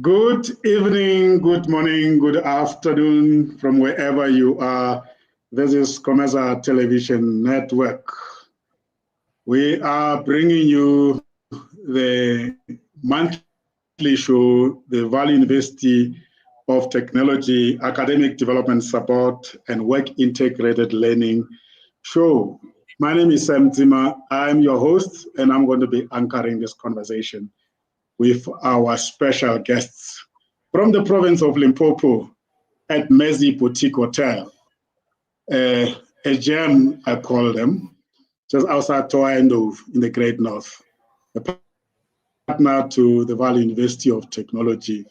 Good evening, good morning, good afternoon from wherever you are. This is COMETSA Television Network. We are bringing you the monthly show, the VUT University of Technology Academic Development Support and Work Integrated Learning show. My name is Sam Zima. I'm your host, and I'm going to be anchoring this conversation with our special guests from the province of Limpopo at Mezi Boutique Hotel, a gem, I call them, just outside Thohoyandou in the Great North, a partner to the VUT University of Technology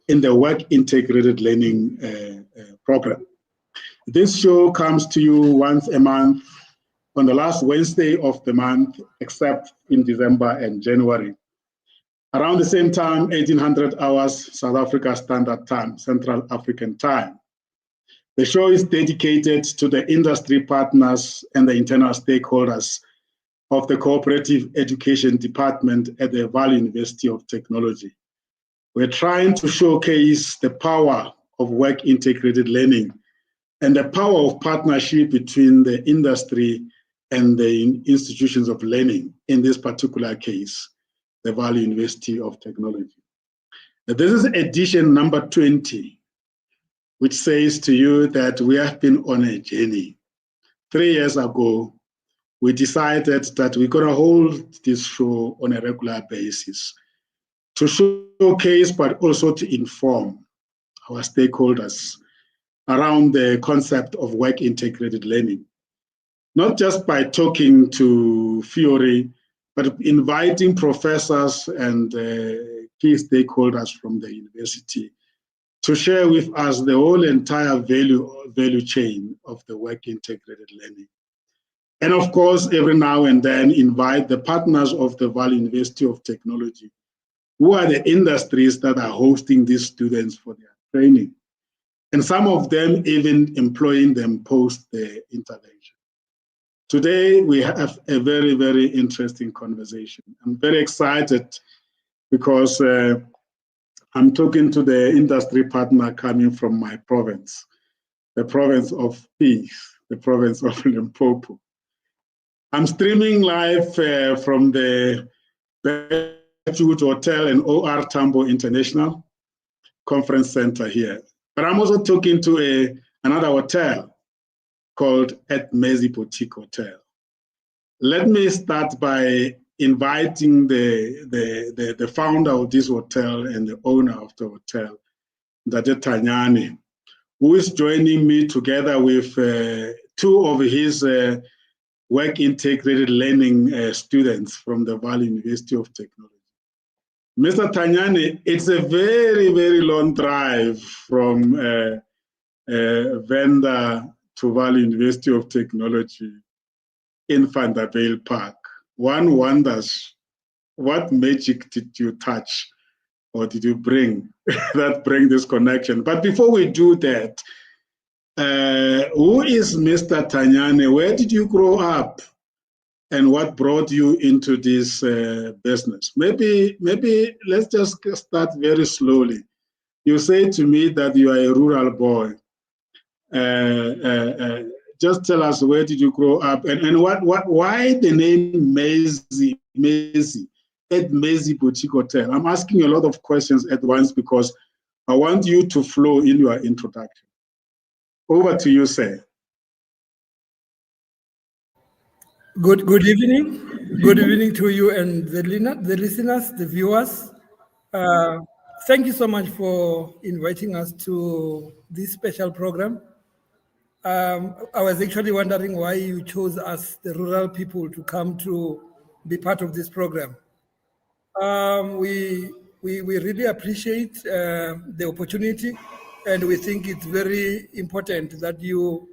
in the Work Integrated Learning program. This show comes to you once a month on the last Wednesday of the month, except in December and January. Around the same time, 1800 hours, South Africa Standard Time, Central African Time. The show is dedicated to the industry partners and the internal stakeholders of the Cooperative Education Department at the VUT University of Technology. We're trying to showcase the power of work integrated learning and the power of partnership between the industry and the institutions of learning, in this particular case, the VUT University of Technology. This is edition number 20, which says to you that we have been on a journey. 3 years ago, we decided that we're going to hold this show on a regular basis to showcase, but also to inform our stakeholders around the concept of work integrated learning. Not just by talking to theory, but inviting professors and key stakeholders from the university to share with us the whole entire value chain of the work integrated learning. And of course, every now and then invite the partners of the VUT University of Technology, who are the industries that are hosting these students for their training. And some of them even employing them post the intervention. Today, we have a very, very interesting conversation. I'm very excited because I'm talking to the industry partner coming from my province, the province of Peace, the province of Limpopo. I'm streaming live from the VUT Hotel and OR Tambo International Conference Center here. But I'm also talking to another hotel called at Mezi Boutique Hotel. Let me start by inviting the founder of this hotel and the owner of the hotel, Mr Thanyani, who is joining me together with two of his work integrated learning students from the VUT University of Technology. Mr. Thanyani, it's a very, very long drive from Venda to VUT University of Technology in Vanderbilt Park. One wonders, what magic did you touch or did you bring that bring this connection? But before we do that, who is Mr. Thanyani? Where did you grow up? And what brought you into this business? Maybe let's just start very slowly. You say to me that you are a rural boy. Just tell us, where did you grow up, and why the name Mezi at Mezi Boutique Hotel? I'm asking a lot of questions at once because I want you to flow in your introduction. Over to you, sir. Good evening. Good evening to you and the listeners, the viewers. Thank you so much for inviting us to this special program. I was actually wondering why you chose us, the rural people, to come to be part of this program. We really appreciate the opportunity, and we think it's very important that you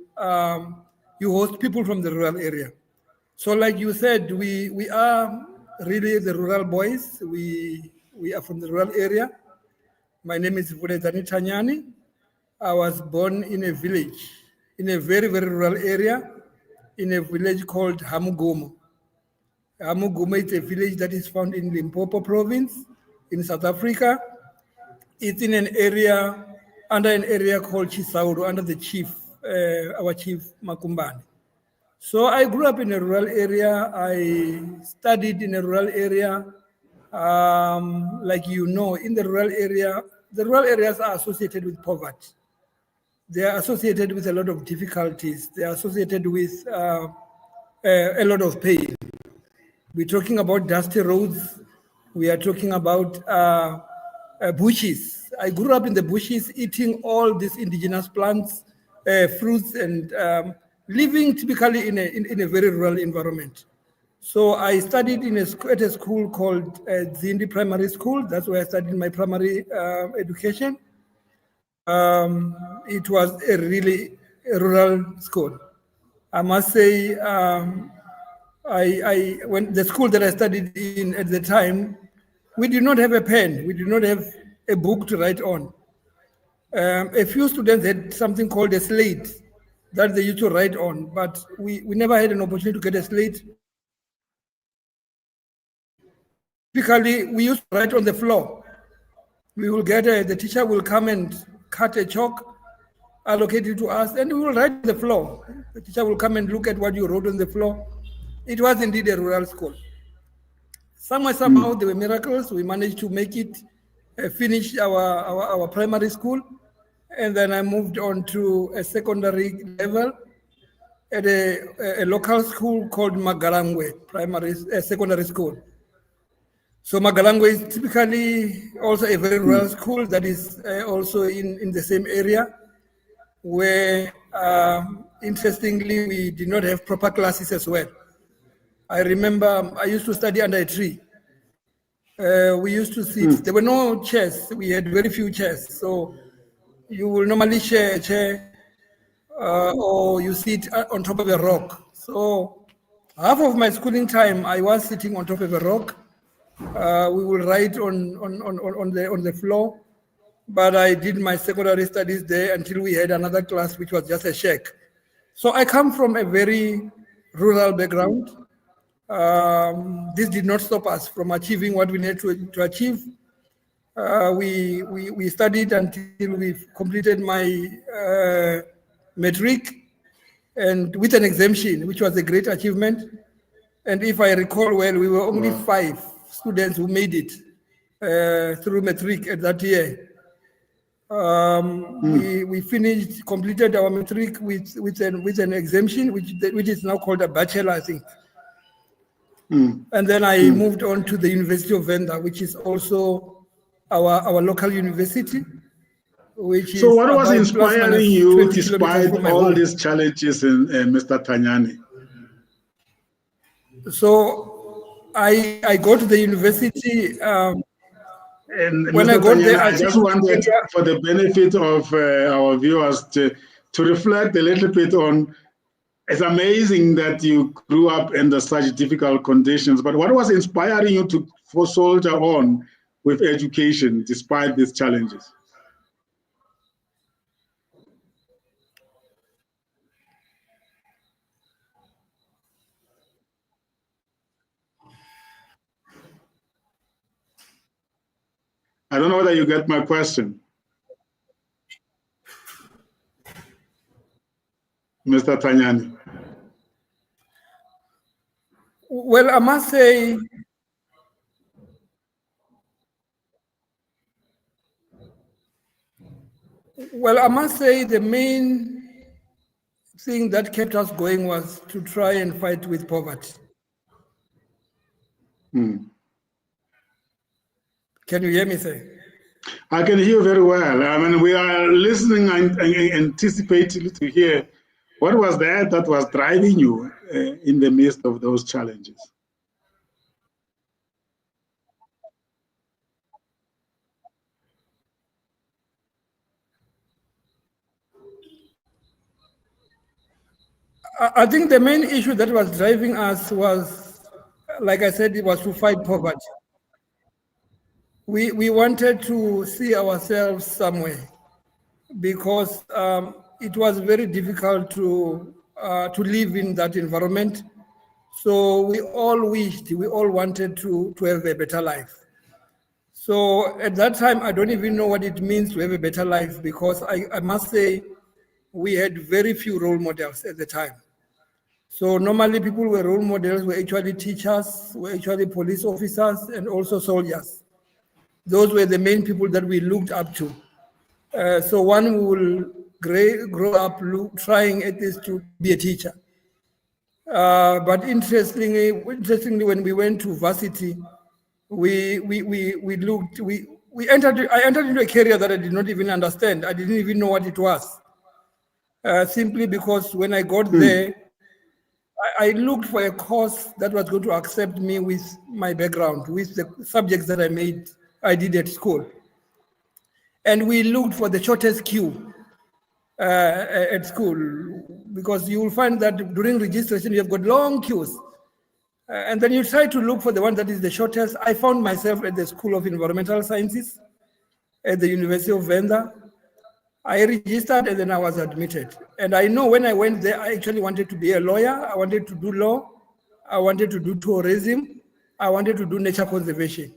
host people from the rural area. So, like you said, we are really the rural boys. We are from the rural area. My name is Vuledzani Thanyani. I was born in a village, in a very, very rural area, in a village called Makgoba. Makgoba is a village that is found in Limpopo province in South Africa. It's in an area, under an area called Chisauro, under the chief, our chief Makumbane. So I grew up in a rural area. I studied in a rural area. Like you know, in the rural areas are associated with poverty. They are associated with a lot of difficulties. They are associated with a lot of pain. We're talking about dusty roads. We are talking about bushes. I grew up in the bushes, eating all these indigenous plants, fruits, and living typically in a very rural environment. So I studied at a school called Zindi Primary School. That's where I studied my primary education. It was a really rural school. I must say, when the school that I studied in at the time, we did not have a pen. We did not have a book to write on. A few students had something called a slate that they used to write on, but we never had an opportunity to get a slate. Typically, we used to write on the floor. We will get the teacher will come and cut a chalk, allocate it to us, and we will write on the floor. The teacher will come and look at what you wrote on the floor. It was indeed a rural school. Somehow there were miracles. We managed to make it, finish our primary school, and then I moved on to a secondary level at a local school called Magalangwe secondary school. So Magalangwe is typically also a very rural school that is also in the same area, where interestingly we did not have proper classes as well. I remember I used to study under a tree. We used to sit, there were no chairs, we had very few chairs. So you will normally share a chair or you sit on top of a rock. So half of my schooling time, I was sitting on top of a rock. We will write on the floor, but I did my secondary studies there until we had another class, which was just a shack. So I come from a very rural background. This did not stop us from achieving what we needed to achieve. We studied until we completed my matric, and with an exemption, which was a great achievement. And if I recall well, we were only 5 students who made it through matric at that year. We completed our matric with an exemption, which is now called a bachelor, I think. And then I moved on to the University of Venda, which is also our local university. So what was inspiring you despite all these challenges, Mr. Thanyani? So I go to the university. And when Mr. I got there, I just wanted, for the benefit of our viewers, to reflect a little bit on. It's amazing that you grew up under such difficult conditions, but what was inspiring you to soldier on with education despite these challenges? I don't know whether you get my question. Mr. Thanyani. Well, I must say, the main thing that kept us going was to try and fight with poverty. Can you hear me, sir? I can hear very well. I mean, we are listening and anticipating to hear what was that was driving you in the midst of those challenges. I think the main issue that was driving us was, like I said, it was to fight poverty. We wanted to see ourselves somewhere, because it was very difficult to live in that environment. So we all wanted to have a better life. So at that time, I don't even know what it means to have a better life, because I must say we had very few role models at the time. So normally people were role models, were actually teachers, were actually police officers, and also soldiers. Those were the main people that we looked up to. So one will grow up trying at least to be a teacher. But interestingly, when we went to varsity, we looked, we entered, I entered into a career that I did not even understand. I didn't even know what it was. Simply because when I got there, I looked for a course that was going to accept me with my background, with the subjects that I did at school. And we looked for the shortest queue at school, because you will find that during registration, you have got long queues. And then you try to look for the one that is the shortest. I found myself at the School of Environmental Sciences at the University of Venda. I registered and then I was admitted. And I know when I went there, I actually wanted to be a lawyer. I wanted to do law. I wanted to do tourism. I wanted to do nature conservation.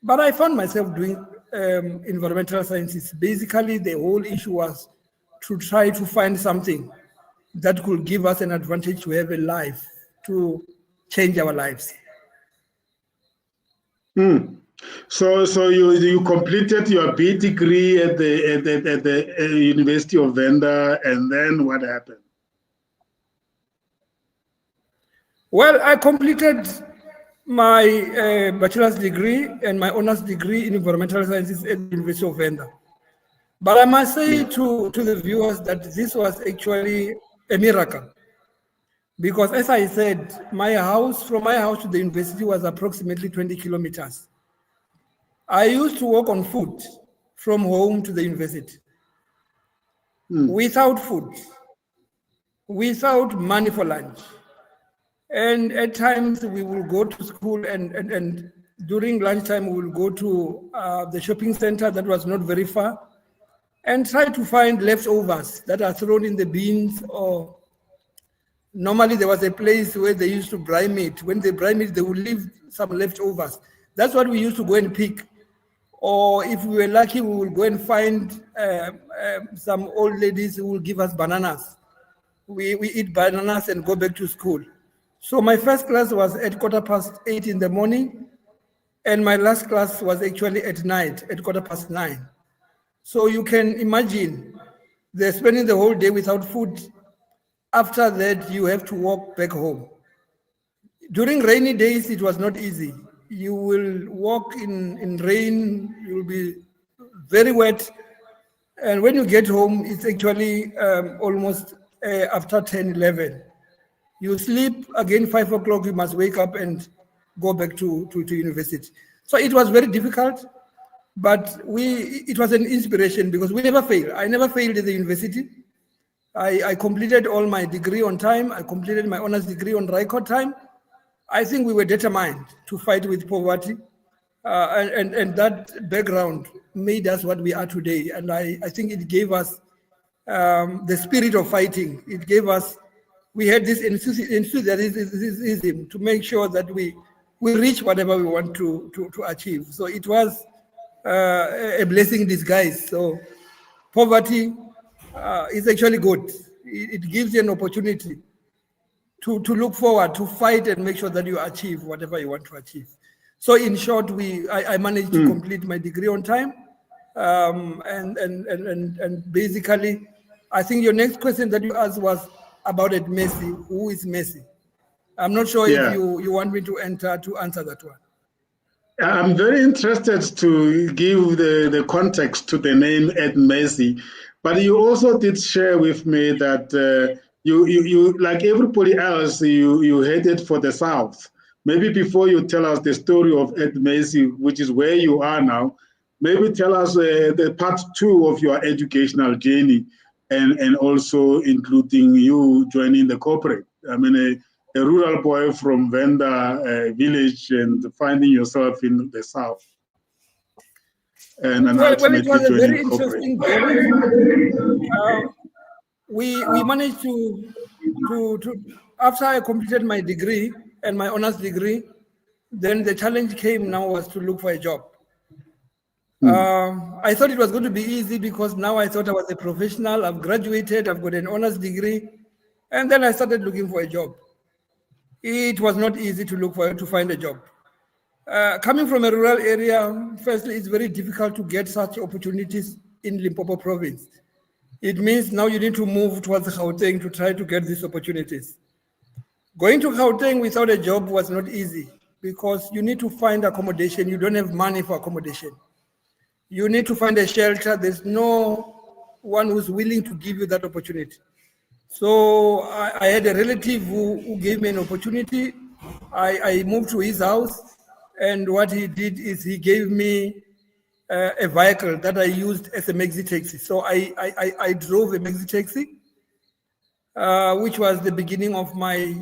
But I found myself doing environmental sciences. Basically, the whole issue was to try to find something that could give us an advantage to have a life, to change our lives. So you completed your B degree at the University of Venda, and then what happened? Well, I completed my bachelor's degree and my honors degree in environmental sciences at the University of Venda. But I must say to the viewers that this was actually a miracle. Because as I said, from my house to the university was approximately 20 kilometers. I used to walk on foot from home to the university, without food, without money for lunch. And at times we will go to school and during lunchtime we will go to the shopping center that was not very far and try to find leftovers that are thrown in the bins, or normally there was a place where they used to dry meat. When they dry meat, they would leave some leftovers. That's what we used to go and pick. Or if we were lucky, we would go and find some old ladies who will give us bananas. We eat bananas and go back to school. So my first class was at 8:15 in the morning, and my last class was actually at night at 9:15. So you can imagine they're spending the whole day without food. After that, you have to walk back home. During rainy days, it was not easy. You will walk in rain, you will be very wet. And when you get home, it's actually almost after 10, 11. You sleep again, 5 o'clock, you must wake up and go back to university. So it was very difficult, but it was an inspiration because we never failed. I never failed at the university. I completed all my degree on time. I completed my honors degree on record time. I think we were determined to fight with poverty. And that background made us what we are today. And I think it gave us the spirit of fighting. It gave us, we had this enthusiasm to make sure that we reach whatever we want to achieve. So it was a blessing in disguise. So poverty is actually good. It gives you an opportunity to look forward, to fight and make sure that you achieve whatever you want to achieve. So in short, I managed to complete my degree on time. And basically, I think your next question that you asked was about it, Messi. Who is Messi? I'm not sure if you want me to answer that one. I'm very interested to give the context to the name Ed Messi, but you also did share with me that you like everybody else, you headed for the south. Maybe before you tell us the story of Ed Messi, which is where you are now, maybe tell us the part 2 of your educational journey, and also including you joining the corporate. I mean, a rural boy from Venda village and finding yourself in the south. And well, it was a very interesting journey. We managed to after I completed my degree and my honors degree, then the challenge came now was to look for a job. I thought it was going to be easy because now I thought I was a professional. I've graduated, I've got an honors degree, and then I started looking for a job. It was not easy to find a job. Coming from a rural area, firstly, it's very difficult to get such opportunities in Limpopo province. It means now you need to move towards Gauteng to try to get these opportunities. Going to Gauteng without a job was not easy because you need to find accommodation. You don't have money for accommodation. You need to find a shelter. There's no one who's willing to give you that opportunity. So I had a relative who gave me an opportunity. I moved to his house, and what he did is he gave me a vehicle that I used as a maxi taxi. So I drove a maxi taxi, which was the beginning of my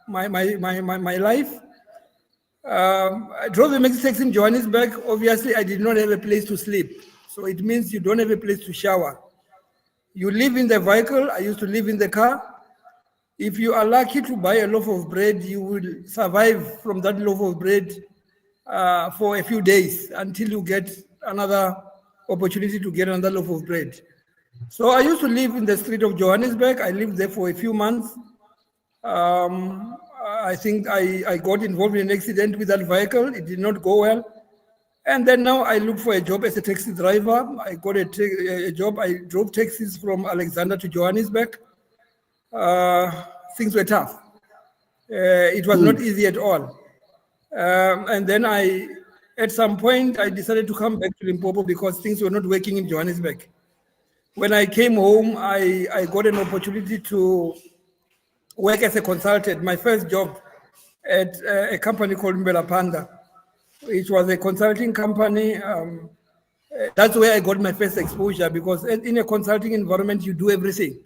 my life. I drove a maxi taxi in Johannesburg. Obviously, I did not have a place to sleep. So it means you don't have a place to shower. You live in the vehicle. I used to live in the car. If you are lucky to buy a loaf of bread, you will survive from that loaf of bread for a few days until you get another opportunity to get another loaf of bread. So I used to live in the street of Johannesburg. I lived there for a few months. I think I got involved in an accident with that vehicle. It did not go well. And then now I look for a job as a taxi driver. I got a job. I drove taxis from Alexander to Johannesburg. Things were tough. It was not easy at all. And then at some point, I decided to come back to Limpopo because things were not working in Johannesburg. When I came home, I got an opportunity to work as a consultant. My first job at a company called Mbela Panda, which was a consulting company. That's where I got my first exposure because in a consulting environment, you do everything.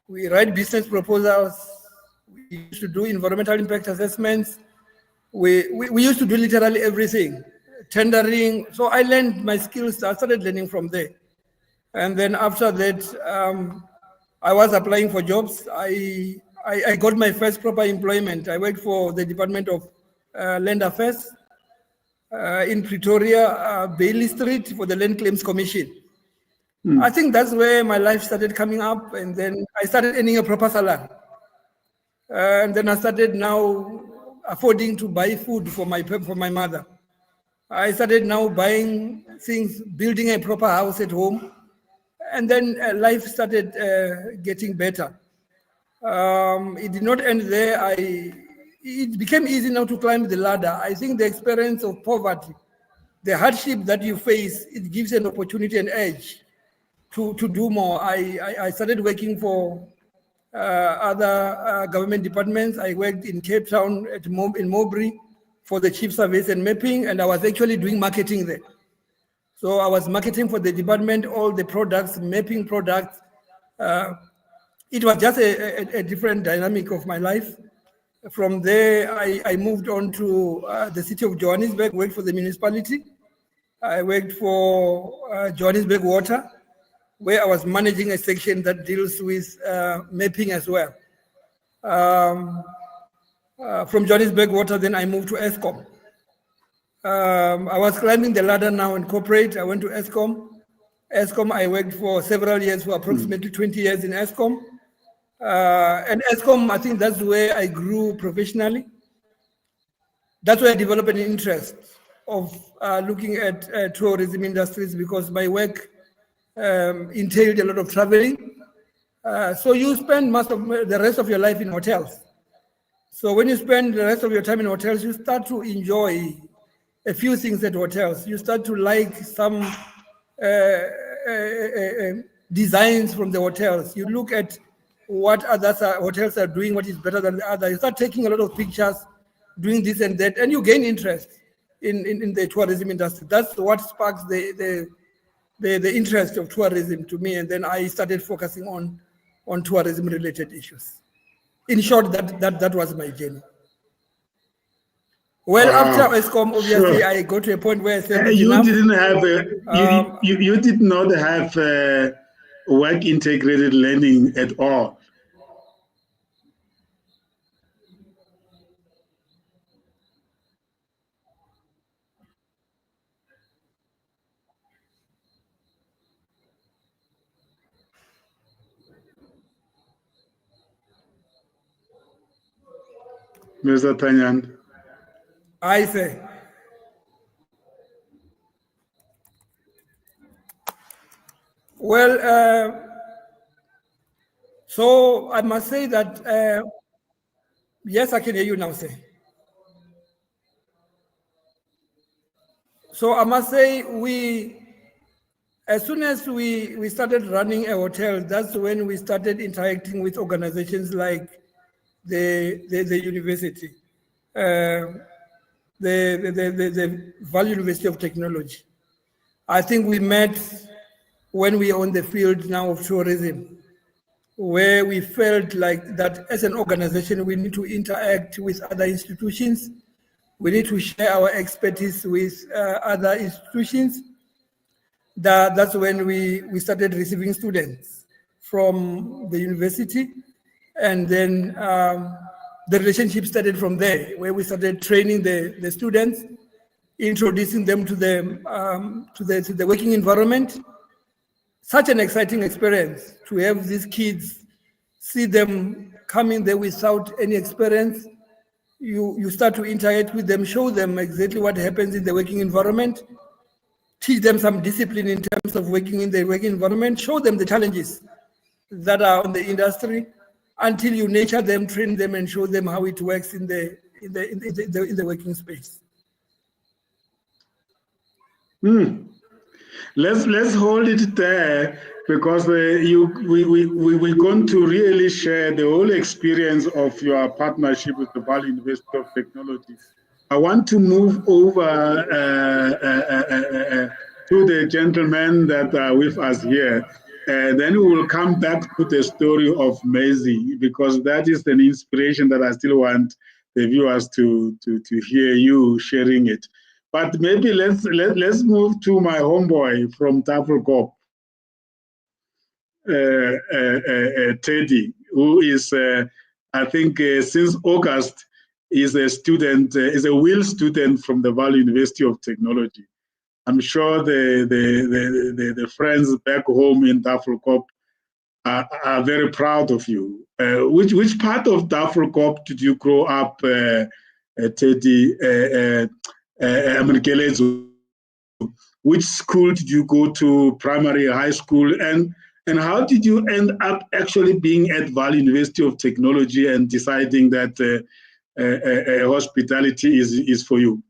We write business proposals. We used to do environmental impact assessments. We used to do literally everything, tendering. So I learned my skills. I started learning from there. And then after that, I was applying for jobs. I got my first proper employment. I worked for the Department of Land Affairs in Pretoria, Bailey Street for the Land Claims Commission. I think that's where my life started coming up, and then I started earning a proper salary. And then I started now affording to buy food for my mother. I started now buying things, building a proper house at home, and then life started getting better. It did not end there. It became easy now to climb the ladder. I think the experience of poverty, the hardship that you face, it gives an opportunity, an edge to do more. I started working for other government departments. I worked in Cape Town in Mowbray for the chief surveys and mapping, and I was actually doing marketing there. So I was marketing for the department, all the products, mapping products. It was just a different dynamic of my life. From there, I moved on to the city of Johannesburg, worked for the municipality. I worked for Johannesburg Water, where I was managing a section that deals with mapping as well. From Johannesburg Water, then I moved to Eskom. I was climbing the ladder now in corporate. I went to Eskom. Eskom, I worked for several years, for approximately 20 years in Eskom. And Eskom, I think that's where I grew professionally. That's where I developed an interest of looking at tourism industries because my work entailed a lot of traveling. So you spend the rest of your life in hotels. So when you spend the rest of your time in hotels, you start to enjoy a few things at hotels. You start to like some designs from the hotels. You look at what other hotels are doing, what is better than the other. You start taking a lot of pictures, doing this and that, and you gain interest in the tourism industry. That's what sparks the interest of tourism to me, and then I started focusing on tourism-related issues. In short, that was my journey. Well, after Eskom, obviously, sure. I got to a point where I said, you didn't have you did not have work integrated learning at all. Mr. Thanyani. I say. Well, so I must say that, yes, I can hear you now, say. So I must say as soon as we started running a hotel, that's when we started interacting with organizations like the university, the VUT University of Technology. I think we met when we are on the field now of tourism, where we felt like that as an organization, we need to interact with other institutions. We need to share our expertise with other institutions. That's when we started receiving students from the university. And then the relationship started from there, where we started training the students, introducing them to the working environment. Such an exciting experience to have these kids, see them coming there without any experience. You start to interact with them, show them exactly what happens in the working environment, teach them some discipline in terms of working in the working environment, show them the challenges that are on the industry, until you nurture them, train them, and show them how it works in the working space. Let's hold it there, because we're going to really share the whole experience of your partnership with the Bali University of Technology. I want to move over to the gentlemen that are with us here. Then we will come back to the story of Maisie, because that is an inspiration that I still want the viewers to hear you sharing it. But maybe let's move to my homeboy from Tafelkop, Teddy, who is, I think, since August, is a student, is a WIL student from the Valley University of Technology. I'm sure the friends back home in Tafelkop are very proud of you. Which part of Tafelkop did you grow up, Teddy? Keletso? Which school did you go to, primary, high school, and how did you end up actually being at Valley University of Technology and deciding that hospitality is for you?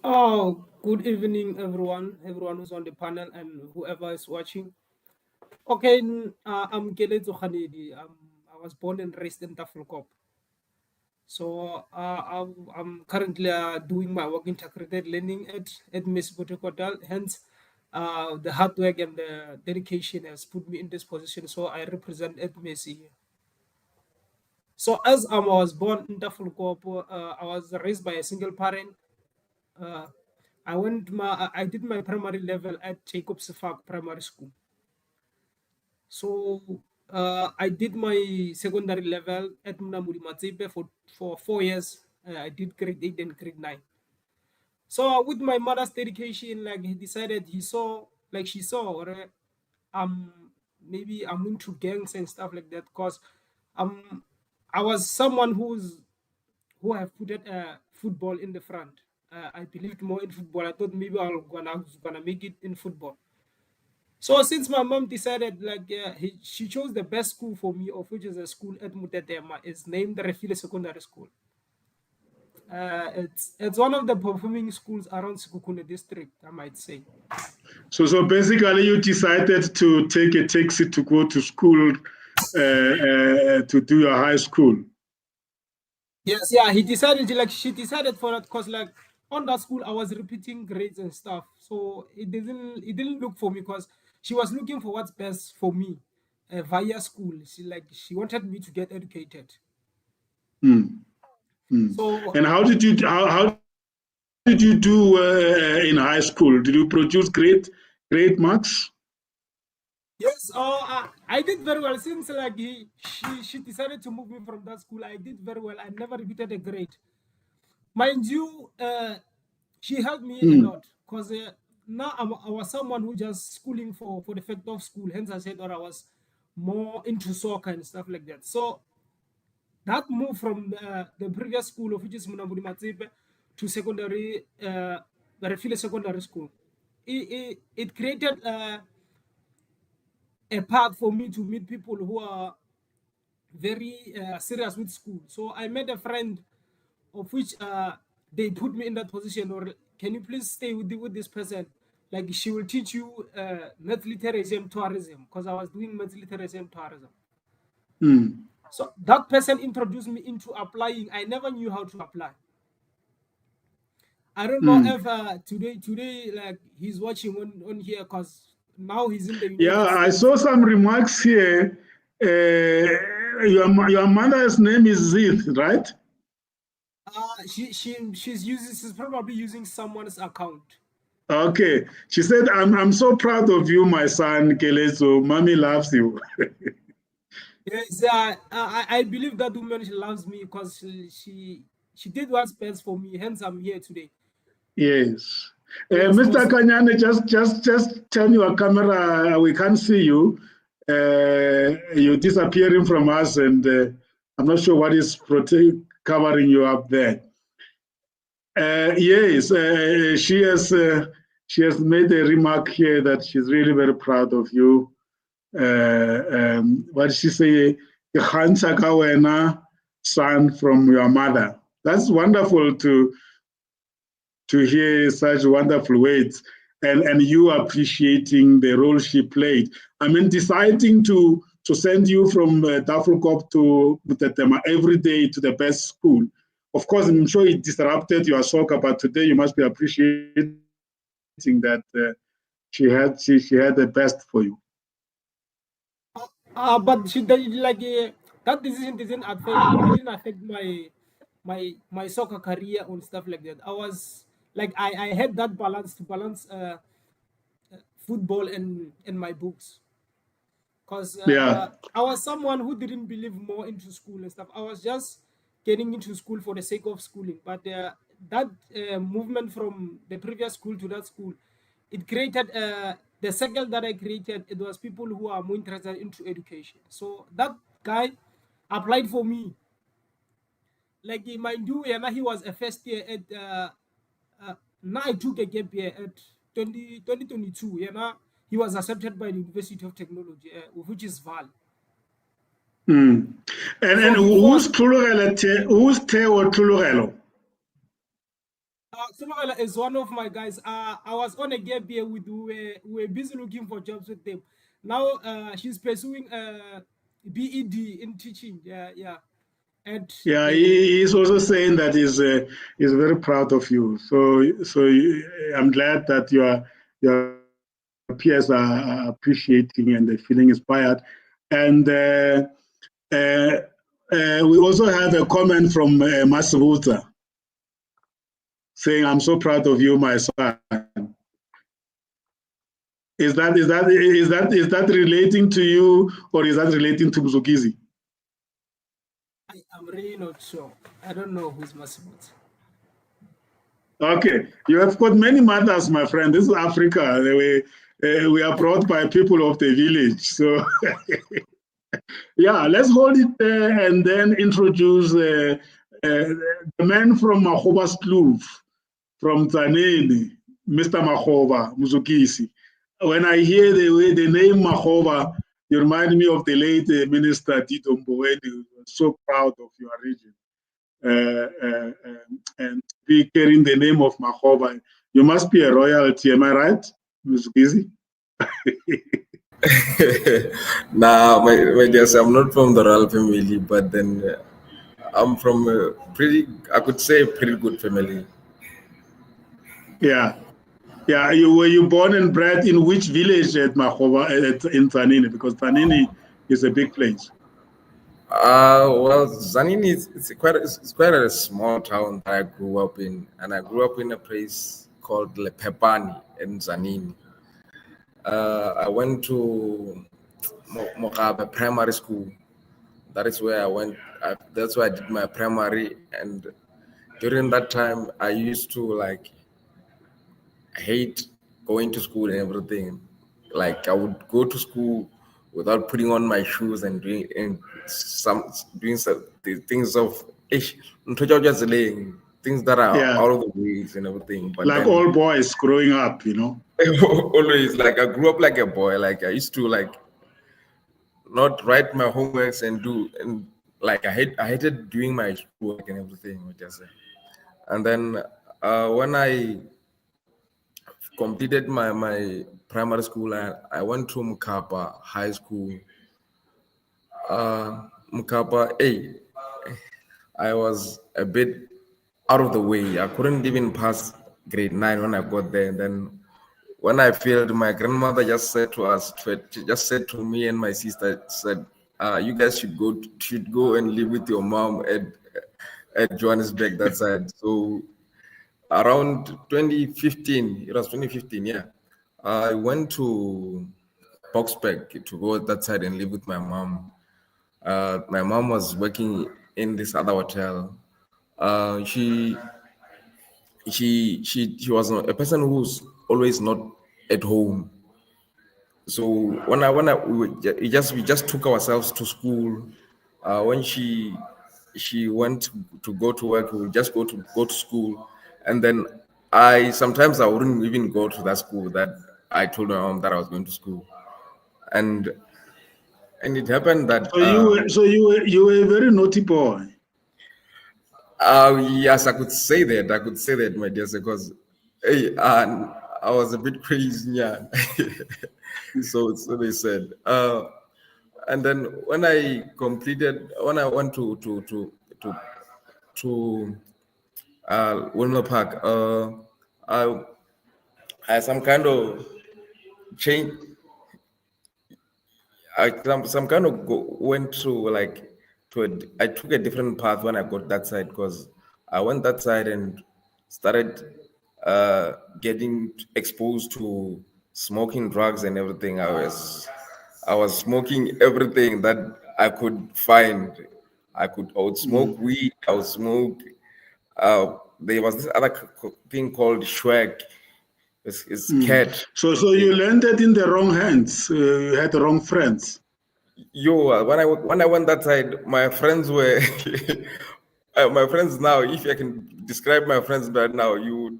Oh, good evening, everyone who's on the panel and whoever is watching. Okay, I'm Keletso Kganedi. I was born and raised in Tafelkop. So I'm currently doing my work integrated learning at Mr Vuledzani. Hence, the hard work and the dedication has put me in this position. So I represent at Messi. So as I was born in Tafelkop, I was raised by a single parent. I did my primary level at Jacob Sefak Primary School. So I did my secondary level at Mnamudi Matsipe for 4 years. I did grade 8 and grade 9. So with my mother's dedication, like she saw, or maybe I'm into gangs and stuff like that, because I was someone who have put football in the front. I believed more in football. I thought maybe I was gonna make it in football. So since my mom decided, she chose the best school for me, of which is a school at Mutetema, is named the Refile Secondary School. It's one of the performing schools around Sekhukhune district, I might say. So basically, you decided to take a taxi to go to school, to do your high school. Yes, yeah, she decided for that, because on that school I was repeating grades and stuff. So it didn't look for me, because she was looking for what's best for me via school. She wanted me to get educated. So and how did you do in high school? Did you produce great marks? Yes, I did very well. Since she decided to move me from that school, I did very well. I never repeated a grade. Mind you, she helped me a lot, because now I was someone who just schooling for the fact of school. Hence I said, or I was more into soccer and stuff like that. So that move from the previous school of which is Munambudi Matsipe to secondary, Refile Secondary School, it created a path for me to meet people who are very serious with school. So I met a friend of which they put me in that position, or can you please stay with this person? Like she will teach you math literacy and tourism, because I was doing math literacy and tourism. So that person introduced me into applying. I never knew how to apply. I don't know if today like he's watching on here, because now he's in the United Yeah, States. I saw some remarks here. Your mother's name is Zith, right? She's probably using someone's account. Okay. She said, I'm so proud of you, my son, Keletso. Mommy loves you. Yes, I believe that woman, she loves me because she did what's best for me. Hence, I'm here today. Yes. Yes, Mr. Thanyani, just turn your camera. We can't see you. You're disappearing from us, and I'm not sure what is covering you up there. Yes, she has made a remark here that she's really very proud of you. What did she say? Son from your mother. That's wonderful to hear such wonderful words, and you appreciating the role she played. I mean, deciding to send you from Tafelkop to Mutetema every day to the best school. Of course, I'm sure it disrupted your soccer, but today you must be appreciating that she had the best for you. But she like that decision didn't affect my soccer career and stuff like that. I was like I had that balance to balance football and my books, because Yeah. I was someone who didn't believe more into school and stuff. I was just getting into school for the sake of schooling. But that movement from the previous school to that school, it created the circle that I created. It was people who are more interested into education. So that guy applied for me. Like mind you, and he was a first year at now I took a gap year at 2022. He was accepted by the University of Technology, which is VAL. And who's Theo Tulurelo? Tswinga is one of my guys. I was on a gap year we were busy looking for jobs with them. Now she's pursuing BEd in teaching. Yeah. And yeah, he's also saying that he's very proud of you. So I'm glad that your peers are appreciating and they're feeling inspired. And we also have a comment from Mr saying, "I'm so proud of you, my son." Is that relating to you, or is that relating to Mzukizi? I'm really not sure. I don't know who's Masibut. Okay, you have got many mothers, my friend. This is Africa. We are brought by people of the village. So, yeah, let's hold it there and then introduce the man from Makgoba's Kloof, from Tzaneen, Mr. Makgoba Muzukisi. When I hear the name Makgoba, you remind me of the late Minister Tito Mboweni, who was so proud of your region. And be carrying the name of Makgoba. You must be a royalty, am I right, Ms. Gizi? Nah, my dear, I'm not from the royal family, but then I'm from a I could say, pretty good family. Yeah. Yeah, were you born and bred in which village at Makgoba, in Tzaneen? Because Tzaneen is a big place. Well, Tzaneen it's quite a small town that I grew up in, and I grew up in a place called Lepepani in Tzaneen. I went to Makgoba Primary School. That is where I went. That's where I did my primary, and during that time, I used to hate going to school and everything. Like I would go to school without putting on my shoes and doing some the things of things that are Yeah. out of the ways and everything. But Like then, all boys growing up, always, like, I grew up like a boy. Like, I used to, like, not write my homeworks and like, I hated doing my schoolwork and everything. And then when I completed my primary school, I went to Makgoba High School. Makgoba A. I was a bit out of the way. I couldn't even pass grade 9 when I got there. And then when I failed, my grandmother just said to me and my sister, said, "You guys should go and live with your mom at Johannesburg that side." So around 2015, it was 2015, yeah. I went to Boxburg to go that side and live with my mom. My mom was working in this other hotel. She was a person who's always not at home. So we just took ourselves to school. When she went to go to work, we would just go to school, and then sometimes I wouldn't even go to that school that I told my mom that I was going to school, and it happened that you were a very naughty boy. yes, I could say that, my dear, because hey, I was a bit crazy, yeah. So they said. And then when I went to Windmill Park, I had some kind of change. Some kind of went to, like, I took a different path when I got that side, because I went that side and started getting exposed to smoking drugs and everything. I was smoking everything that I could find. I would smoke weed. I would smoke. There was this other thing called swag. It's cat. So you landed in the wrong hands. You had the wrong friends. When I went that side, my friends were my friends now. If I can describe my friends right now, you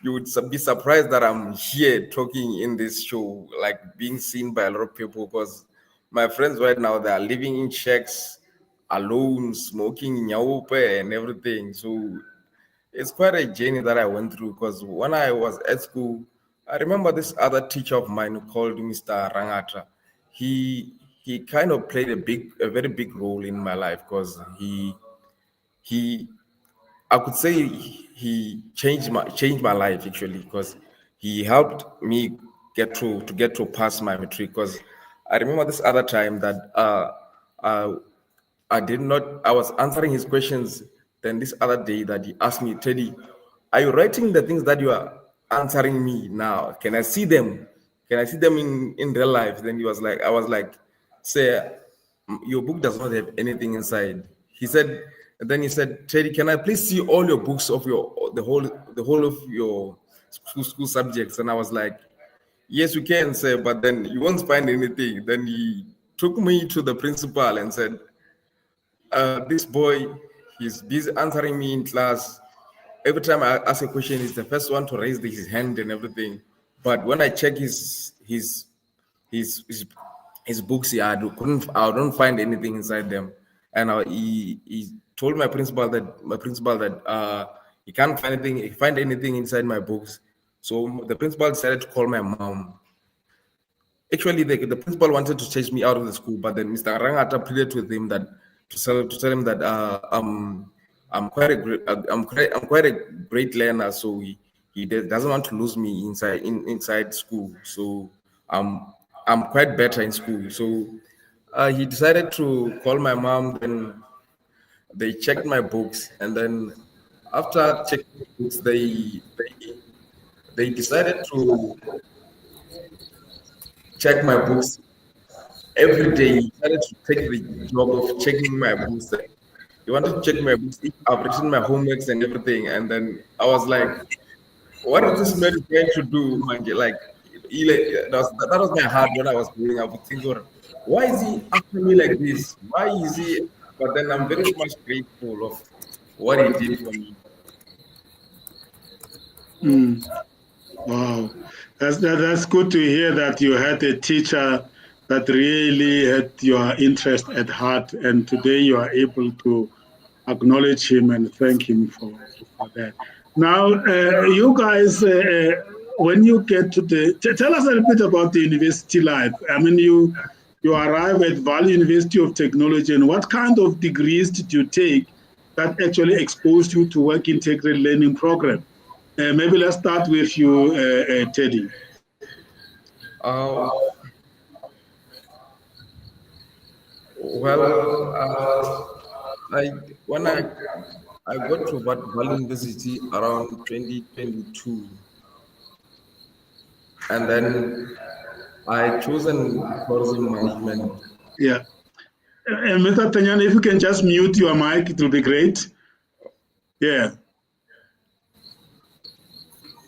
would be surprised that I'm here talking in this show, like being seen by a lot of people. Because my friends right now, they are living in shacks, alone, smoking nyaupe and everything. So it's quite a journey that I went through, because when I was at school, I remember this other teacher of mine called Mr. Rangata. He kind of played a very big role in my life, because he I could say he changed my life, actually, because he helped me get to pass my matric. Because I remember this other time that uh, I was answering his questions. Then this other day that he asked me, "Teddy, are you writing the things that you are answering me now? Can I see them? Can I see them in real life?" Then I was like, "Say, your book does not have anything inside." Then he said, "Teddy, can I please see all your books of the whole of your school subjects?" And I was like, "Yes, you can, sir, but then you won't find anything." Then he took me to the principal and said, "This boy, he's busy answering me in class. Every time I ask a question, he's the first one to raise his hand and everything. But when I check his books, yeah, I don't find anything inside them." And he told my principal that he can't find anything inside my books. So the principal decided to call my mom. Actually, the principal wanted to chase me out of the school, but then Mr. Rangata pleaded with him that to tell him that I'm quite a great learner, so he doesn't want to lose me inside school. So I'm quite better in school. So he decided to call my mom. Then they checked my books, and then after checking the books, they decided to check my books every day. He started to take the job of checking my books. He wanted to check my books if I've written my homeworks and everything. And then I was like, "What is this man going to do, man?" Like, that was my heart when I was growing up. Thinking, why is he after me like this? Why is he? But then I'm very much grateful of what he did for me. Wow, that's good to hear that you had a teacher that really had your interest at heart, and today you are able to acknowledge him and thank him for that. Now, you guys, when you get to tell us a little bit about the university life. I mean, you arrive at Valley University of Technology, and what kind of degrees did you take that actually exposed you to work integrated learning program? Maybe let's start with you, Teddy. When I got to Valley University around 2022, and then I chosen tourism management. Yeah. Mr. Thanyani, if you can just mute your mic, it will be great. Yeah.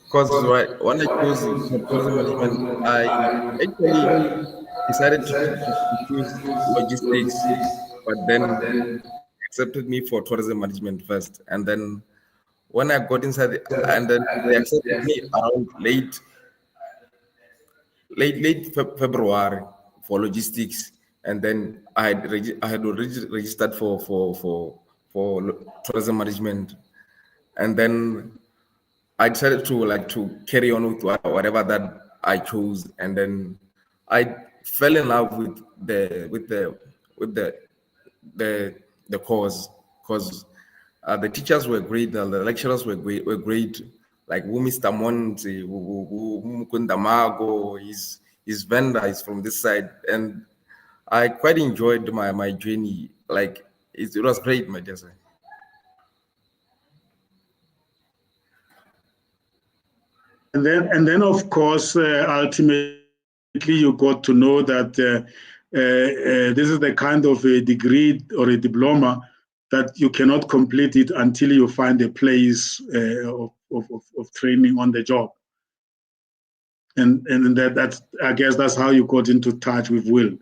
Because when I chose tourism management, I actually decided to choose logistics, but then accepted me for tourism management first. And then when I got inside, and then they accepted me around late February for logistics, and then I had already registered for tourism management, and then I decided to carry on with whatever that I chose, and then I fell in love with the course, because the teachers were great, the lecturers were great, like Mr. Monti, Mukunda Mago, his vendor is from this side, and I quite enjoyed my journey. Like it was great, my dear sir. And then of course, ultimately you got to know that this is the kind of a degree or a diploma that you cannot complete it until you find a place of training on the job. And that's I guess that's how you got into touch with Will.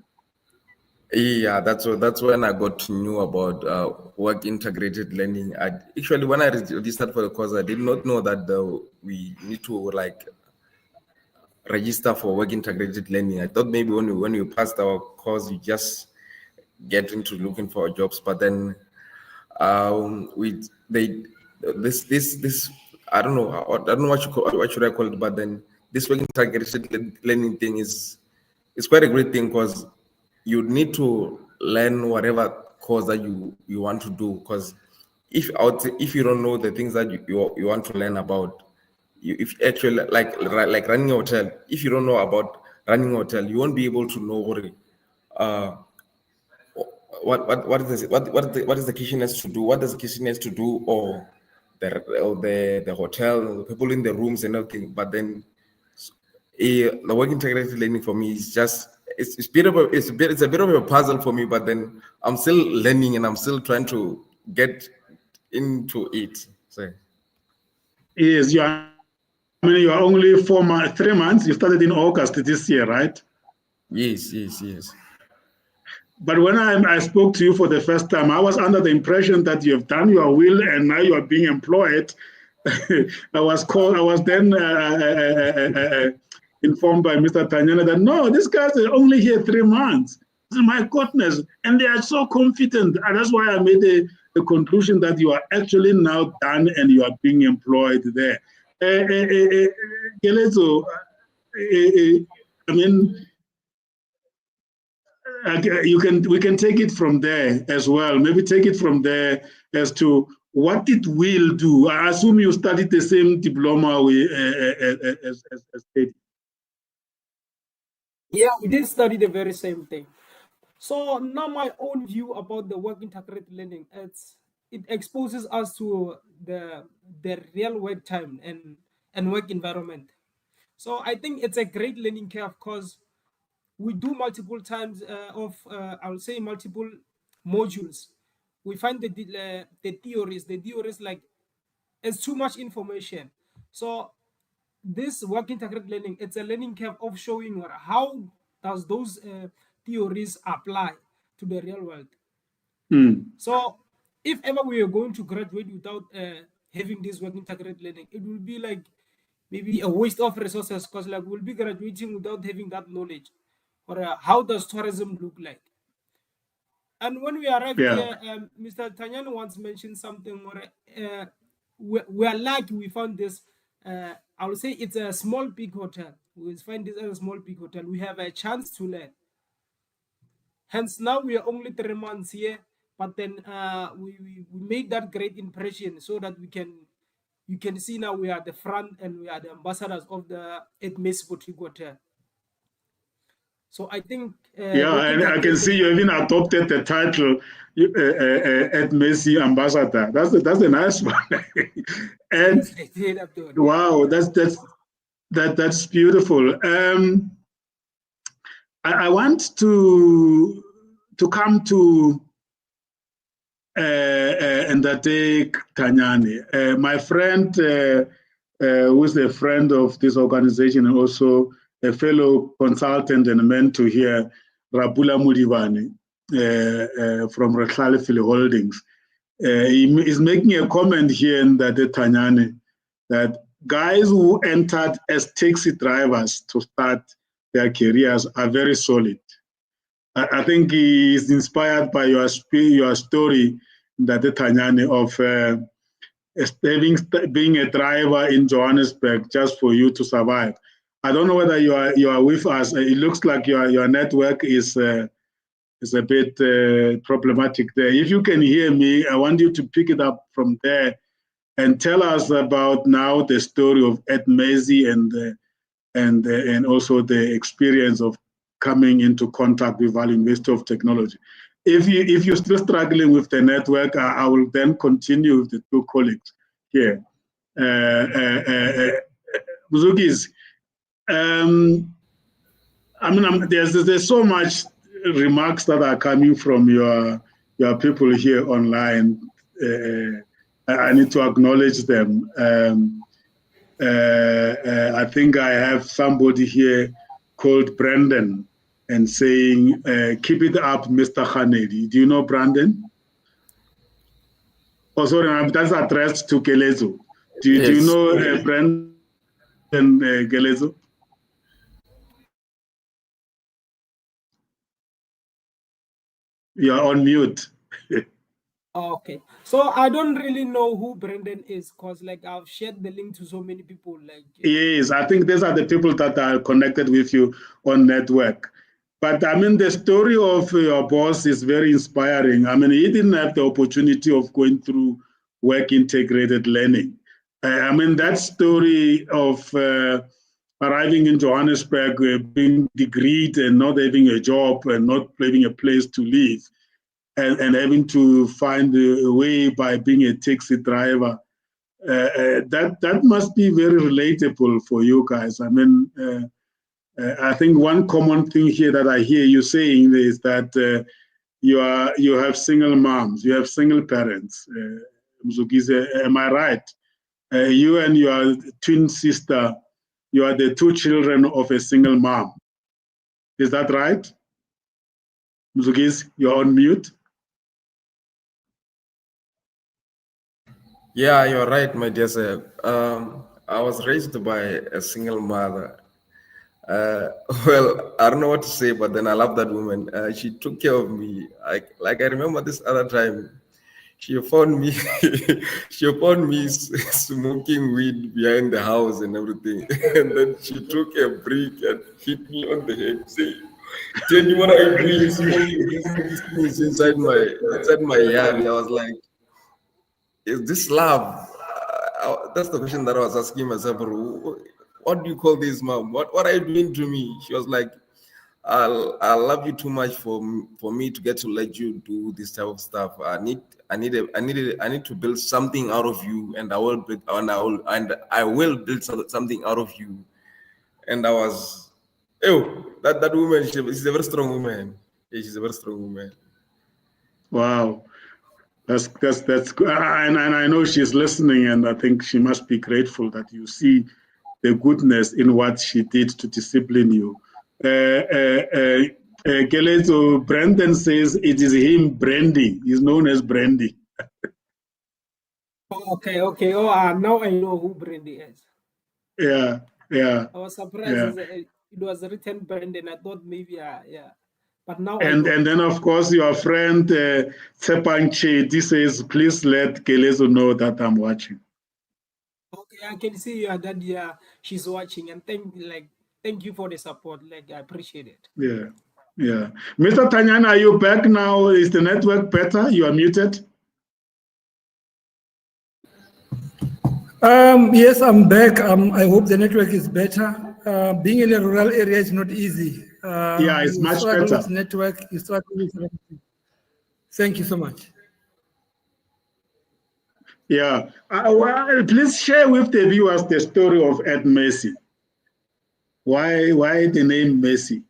Yeah, that's when I got to know about work integrated learning. Actually, when I registered for the course, I did not know that we need to register for work integrated learning. I thought maybe when you passed our course, you just get into looking for jobs. But then this I don't know what should I call it. But then this work integrated learning thing is quite a great thing, because you need to learn whatever course that you want to do. Because if you don't know the things that you want to learn about, if actually like running a hotel, if you don't know about running a hotel, you won't be able to know what is the kitchenette to do, what does the kitchenette to do, or the hotel, the people in the rooms and everything. But then the work integrated learning for me is just it's a bit of a puzzle for me. But then I'm still learning and I'm still trying to get into it. So Yes, you are only 3 months. You started in August this year, right? Yes. But when I spoke to you for the first time, I was under the impression that you have done your will and now you are being employed. I was then informed by Mr. Thanyani that no, these guys are only here 3 months. My goodness. And they are so confident. And that's why I made the conclusion that you are actually now done and you are being employed there. Keletso, I mean, we can take it from there as well. Maybe take it from there as to what it will do. I assume you studied the same diploma as Teddy. Yeah, we did study the very same thing. So now my own view about the work integrated learning, it exposes us to the real work time and work environment. So I think it's a great learning curve, because we do multiple times I would say multiple modules. We find the theories like it's too much information. So this work integrated learning, it's a learning curve of showing how does those theories apply to the real world. So if ever we are going to graduate without having this work integrated learning, it will be like maybe a waste of resources, because like we'll be graduating without having that knowledge. Or how does tourism look like? And when we arrived here, Mr. Thanyani once mentioned something, we are lucky we found this. I would say it's a small big hotel. We find this as a small big hotel. We have a chance to learn. Hence, now we are only 3 months here, but then we made that great impression so that you can see now we are the front and we are the ambassadors of the Edmes Boutique Hotel. So I think and I can see you even adopted the title Edmes Ambassador. That's a nice one. And wow, that's beautiful. I want to come to Ndate Thanyani, my friend, who is a friend of this organization and also a fellow consultant and mentor here, Rapula Mudivani from Rekhalefile Holdings. He is making a comment here in Ndate Thanyani that guys who entered as taxi drivers to start their careers are very solid. I think he is inspired by your story, Ndate Thanyani, of being a driver in Johannesburg just for you to survive. I don't know whether you are with us. It looks like your network is a bit problematic there. If you can hear me, I want you to pick it up from there and tell us about now the story of Edmes and also the experience of coming into contact with Valley University of Technology. If you're still struggling with the network, I will then continue with the two colleagues here. Buzugis, I mean, there's so much remarks that are coming from your people here online. I need to acknowledge them. I think I have somebody here called Brandon and saying, keep it up, Mr. Kganedi. Do you know Brandon? Oh, sorry, that's addressed to Keletso. Do you know Brandon Keletso? You're on mute. Okay, so I don't really know who Brendan is, because like I've shared the link to so many people. Like yes, I think these are the people that are connected with you on network. But I mean, the story of your boss is very inspiring. I mean, he didn't have the opportunity of going through work integrated learning. I mean, that story of arriving in Johannesburg, being degreed and not having a job and not having a place to live, and having to find a way by being a taxi driver, that must be very relatable for you guys. I mean, I think one common thing here that I hear you saying is that you have single moms, you have single parents. Mzugize, am I right? You and your twin sister, you are the two children of a single mom. Is that right? Mzugize, you're on mute. Yeah, you're right, my dear sir. I was raised by a single mother. Well, I don't know what to say, but then I love that woman. She took care of me. I remember this other time, she found me, smoking weed behind the house and everything, and then she took a brick and hit me on the head, saying, "Tell me what are you doing smoking these things inside my yard?" I was like, is this love? That's the question that I was asking myself. What do you call this, mom? What are you doing to me? She was like, I love you too much for me to get to let you do this type of stuff. I need to build something out of you, and I will build something out of you. And I was, that woman, she's a very strong woman. Yeah, she's a very strong woman. Wow. That's good. And I know she's listening, and I think she must be grateful that you see the goodness in what she did to discipline you. Keletso, Brandon says it is him, Brandy. He's known as Brandy. Okay. Oh, now I know who Brandy is. Yeah. I was surprised it was written Brandon. I thought maybe, yeah. But now and then, of course, your friend Tsepang Chedi says, please let Keletso know that I'm watching. Okay, I can see that she's watching, and thank you for the support. I appreciate it. Yeah. Mr. Thanyani, are you back now? Is the network better? You are muted. Yes, I'm back. I hope the network is better. Being in a rural area is not easy. It's much struggle better. with network. You struggle with everything. Thank you so much. Yeah. Please share with the viewers the story of Ed Messi. Why the name Messi?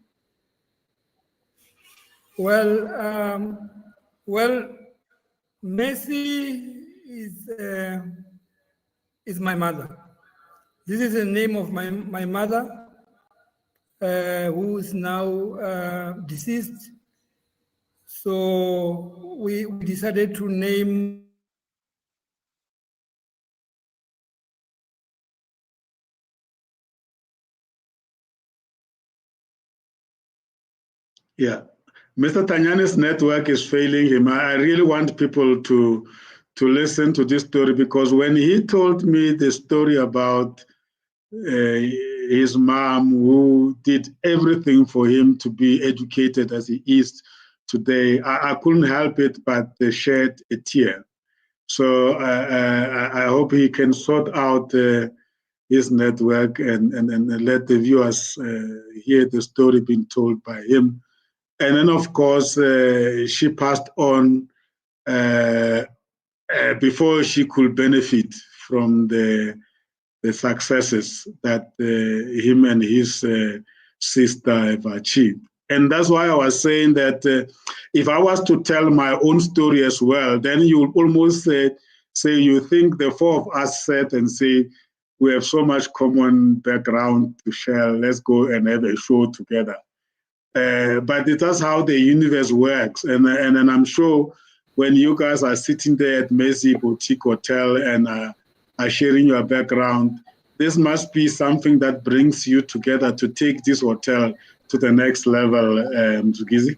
Well, Messi is my mother. This is the name of my mother, who is now deceased. So we decided to name. Yeah. Mr. Thanyani's network is failing him. I really want people to listen to this story, because when he told me the story about his mom, who did everything for him to be educated as he is today, I couldn't help it but shed a tear. So I hope he can sort out his network and let the viewers hear the story being told by him. And then, of course, she passed on before she could benefit from the successes that him and his sister have achieved. And that's why I was saying that if I was to tell my own story as well, then you would almost say you think the four of us sat and say, we have so much common background to share, let's go and have a show together. But that's how the universe works. And I'm sure when you guys are sitting there at Messi Boutique Hotel and are sharing your background, this must be something that brings you together to take this hotel to the next level, Mzugizi.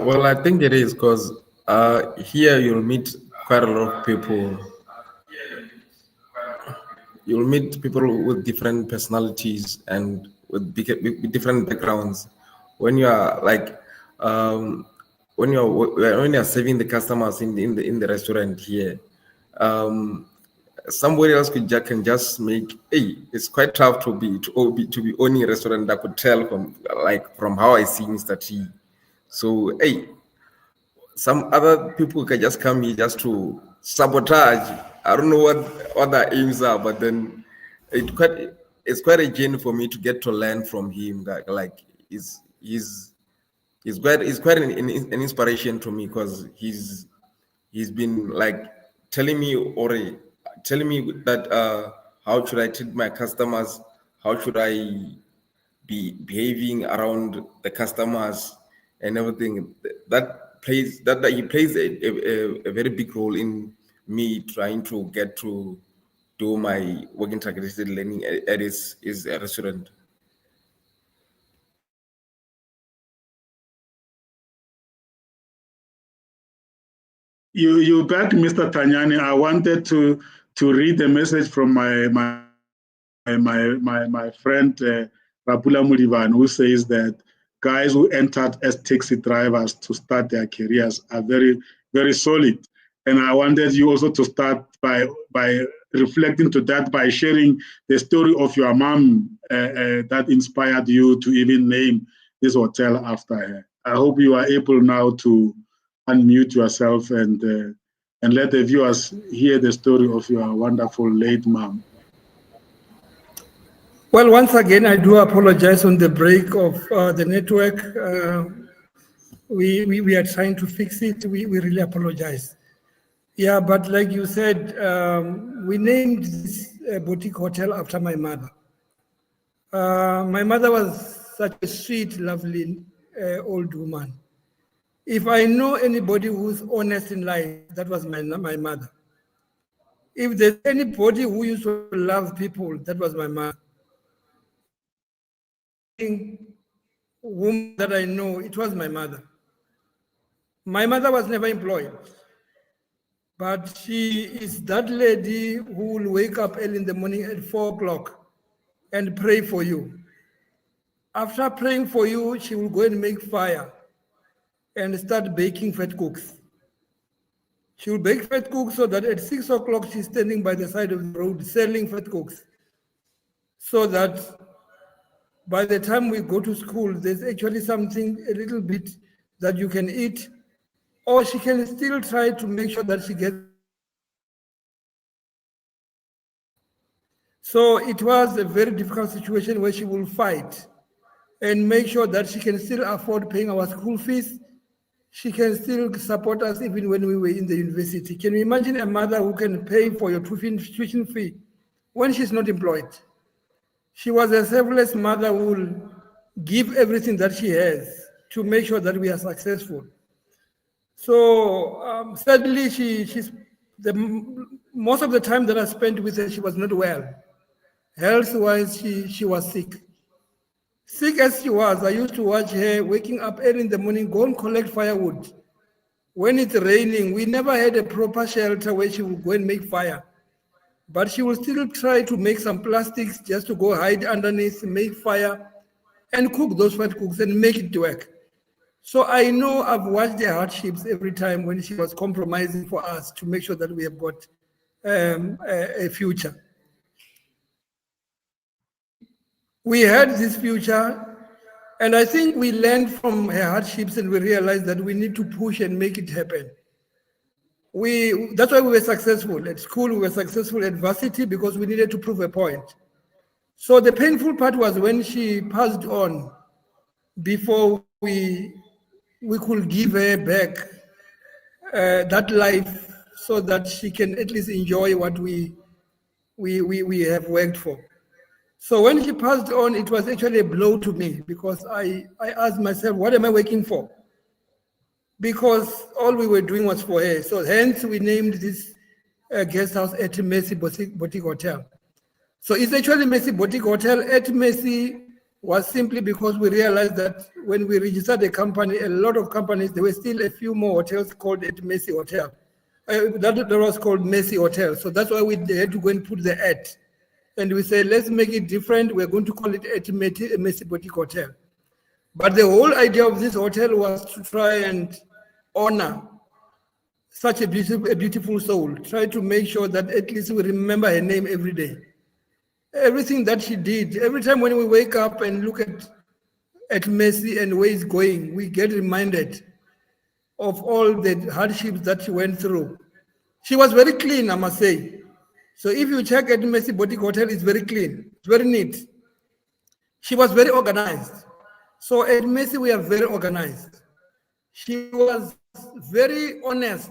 Well, I think it is, because here you'll meet quite a lot of people. You'll meet people with different personalities and with different backgrounds. When you are when you're serving the customers in the restaurant here, somebody else can just make. Hey, it's quite tough to be owning a restaurant. I could tell from how I see Mr. T. So hey, some other people can just come here just to sabotage. I don't know what their aims are, but then it's quite a journey for me to get to learn from him. He's quite an inspiration to me, because he's been telling me that how should I treat my customers, how should I be behaving around the customers and everything. He plays a very big role in me trying to get to do my working targeted learning at his restaurant. You back, Mr. Thanyani. I wanted to read a message from my friend Rapula Mudivan, who says that guys who entered as taxi drivers to start their careers are very, very solid. And I wanted you also to start by reflecting to that, by sharing the story of your mom that inspired you to even name this hotel after her. I hope you are able now to unmute yourself and let the viewers hear the story of your wonderful late mom. Well, once again, I do apologize on the break of the network. We are trying to fix it. We really apologize. Yeah, but like you said, we named this boutique hotel after my mother. My mother was such a sweet, lovely old woman. If I know anybody who's honest in life, that was my mother. If there's anybody who used to love people, that was my mother. Woman that I know, it was my mother. My mother was never employed, but she is that lady who will wake up early in the morning at 4 o'clock and pray for you. After praying for you, she will go and make fire and start baking fat cooks. She will bake fat cooks so that at 6 o'clock she's standing by the side of the road selling fat cooks. So that by the time we go to school, there's actually something a little bit that you can eat, or she can still try to make sure that she gets. So it was a very difficult situation where she will fight and make sure that she can still afford paying our school fees. She can still support us even when we were in the university. Can you imagine a mother who can pay for your tuition fee when she's not employed? She was a selfless mother who will give everything that she has to make sure that we are successful. So sadly, most of the time that I spent with her, she was not well. Health-wise, she was sick. Sick as she was, I used to watch her waking up early in the morning, go and collect firewood. When it's raining, we never had a proper shelter where she would go and make fire. But she will still try to make some plastics just to go hide underneath, make fire, and cook those fat cooks and make it work. So I know I've watched the hardships every time when she was compromising for us to make sure that we have got a future. We had this future, and I think we learned from her hardships and we realized that we need to push and make it happen. That's why we were successful. At school, we were successful at varsity because we needed to prove a point. So the painful part was when she passed on before we could give her back that life so that she can at least enjoy what we have worked for. So when she passed on, it was actually a blow to me because I asked myself, what am I working for? Because all we were doing was for her. So hence we named this guest house at Messi Boutique Hotel. So it's actually Messi Boutique Hotel. At Messi was simply because we realized that when we registered the company, a lot of companies, there were still a few more hotels called at Messi Hotel. That was called Messi Hotel. So that's why we had to go and put the ad. And we said, let's make it different. We're going to call it at Messi Boutique Hotel. But the whole idea of this hotel was to try and honor such a beautiful soul. Try to make sure that at least we remember her name every day. Everything that she did, every time when we wake up and look at Messi and where it's going, we get reminded of all the hardships that she went through. She was very clean, I must say. So if you check at Messi Boutique Hotel, it's very clean, it's very neat. She was very organized. So at Messi, we are very organized. She was very honest.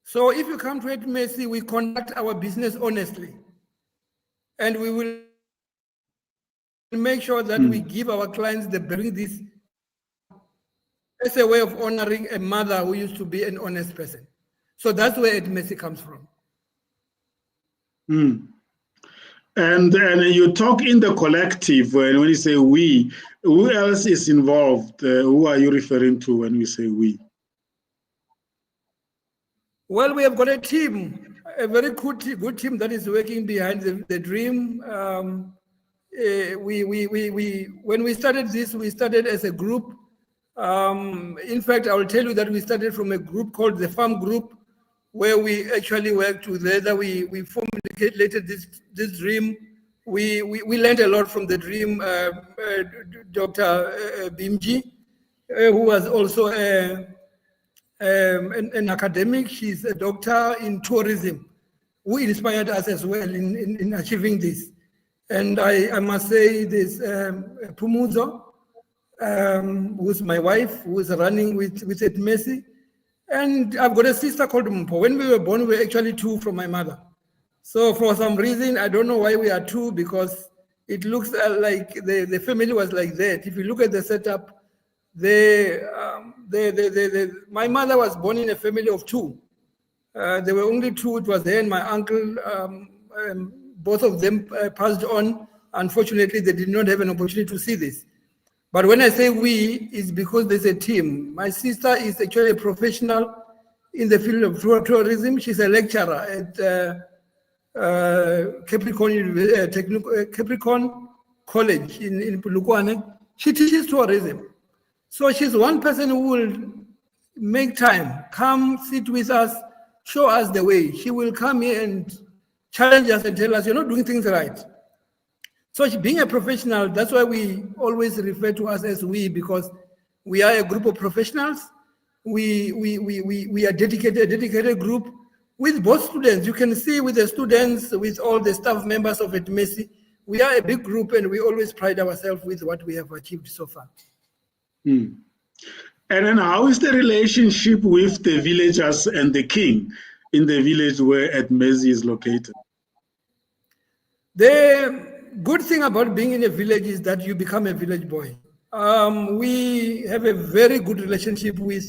So if you come to at Messi, we conduct our business honestly. And we will make sure that we give our clients bring this as a way of honoring a mother who used to be an honest person. So that's where at Messi comes from. And you talk in the collective when you say we. Who else is involved? Who are you referring to when we say we? Well, we have got a team, a very good team that is working behind the dream. When we started this, we started as a group. In fact, I will tell you that we started from a group called the Farm Group, where we actually worked together. We formulated this dream. We learned a lot from the dream. Dr. Bimji, who was also an academic, she's a doctor in tourism, who inspired us as well in achieving this. And I must say this, Pumuzo, who's my wife, who's running with Messi. And I've got a sister called Mpo. When we were born, we were actually two from my mother. So for some reason, I don't know why we are two, because it looks like the family was like that. If you look at the setup, my mother was born in a family of two. There were only two. It was her and my uncle. Both of them passed on. Unfortunately, they did not have an opportunity to see this. But when I say we, it's because there's a team. My sister is actually a professional in the field of tourism. She's a lecturer at Capricorn College in Polokwane. She teaches tourism. So she's one person who will make time, come sit with us, show us the way. She will come here and challenge us and tell us, you're not doing things right. So being a professional, that's why we always refer to us as we, because we are a group of professionals. We are a dedicated group with both students. You can see with the students, with all the staff members of Messi, we are a big group and we always pride ourselves with what we have achieved so far. And then how is the relationship with the villagers and the king in the village where Messi is located? The good thing about being in a village is that you become a village boy. We have a very good relationship with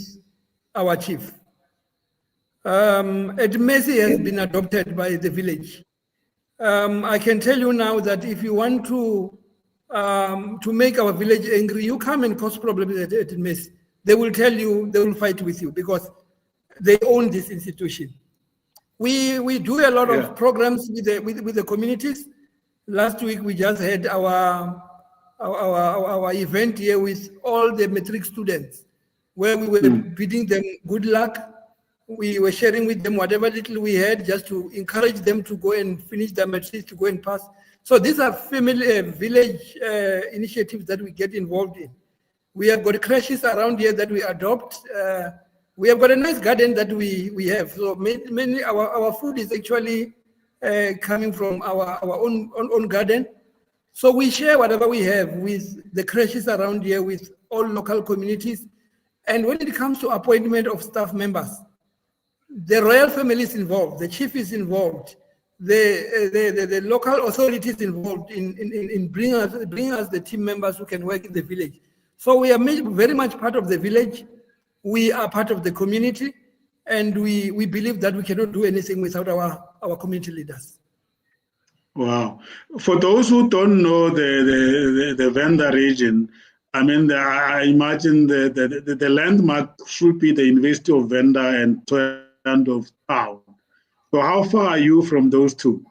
our chief. Messi has been adopted by the village. I can tell you now that if you want to make our village angry, you come and cause problems at Messi. They will tell you, they will fight with you because they own this institution. We do a lot of programs with the communities. Last week we just had our event here with all the matric students, where we were bidding them good luck. We were sharing with them whatever little we had, just to encourage them to go and finish their matric, to go and pass. So these are family village initiatives that we get involved in. We have got crashes around here that we adopt. We have got a nice garden that we have. So mainly our food is actually coming from our own garden. So we share whatever we have with the crashes around here, with all local communities. And when it comes to appointment of staff members, the royal family is involved, the chief is involved, the local authorities involved in bringing us the team members who can work in the village. So we are very much part of the village. We are part of the community, and we believe that we cannot do anything without our community leaders. Wow. For those who don't know the Venda region, I mean, I imagine the landmark should be the University of Venda and Thohoyandou town. So how far are you from those two?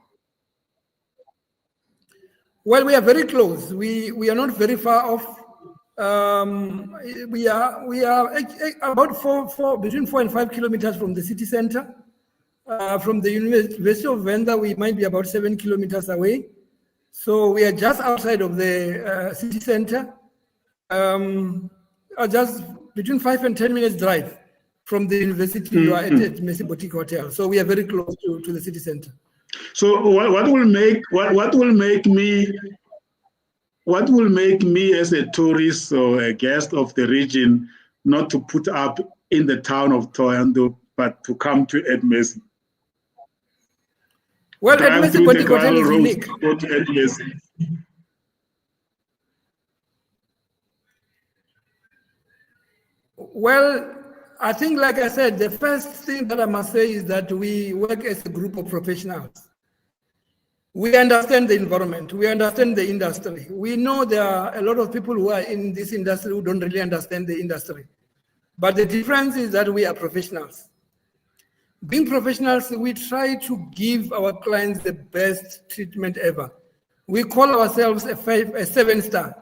Well, we are very close. We are not very far off. We are about between 4 and 5 kilometers from the city center. From the University of Venda, we might be about 7 kilometers away. So we are just outside of the city center, just between 5 and 10 minutes drive from the university at Messi Boutique Hotel. So we are very close to the city center. So what will make me as a tourist or a guest of the region not to put up in the town of Thohoyandou, but to come to Messi? Well, Messi Boutique Hotel is unique. Go to Messi. Well, I think, like I said, the first thing that I must say is that we work as a group of professionals. We understand the environment. We understand the industry. We know there are a lot of people who are in this industry who don't really understand the industry. But the difference is that we are professionals. Being professionals, we try to give our clients the best treatment ever. We call ourselves a 7-star.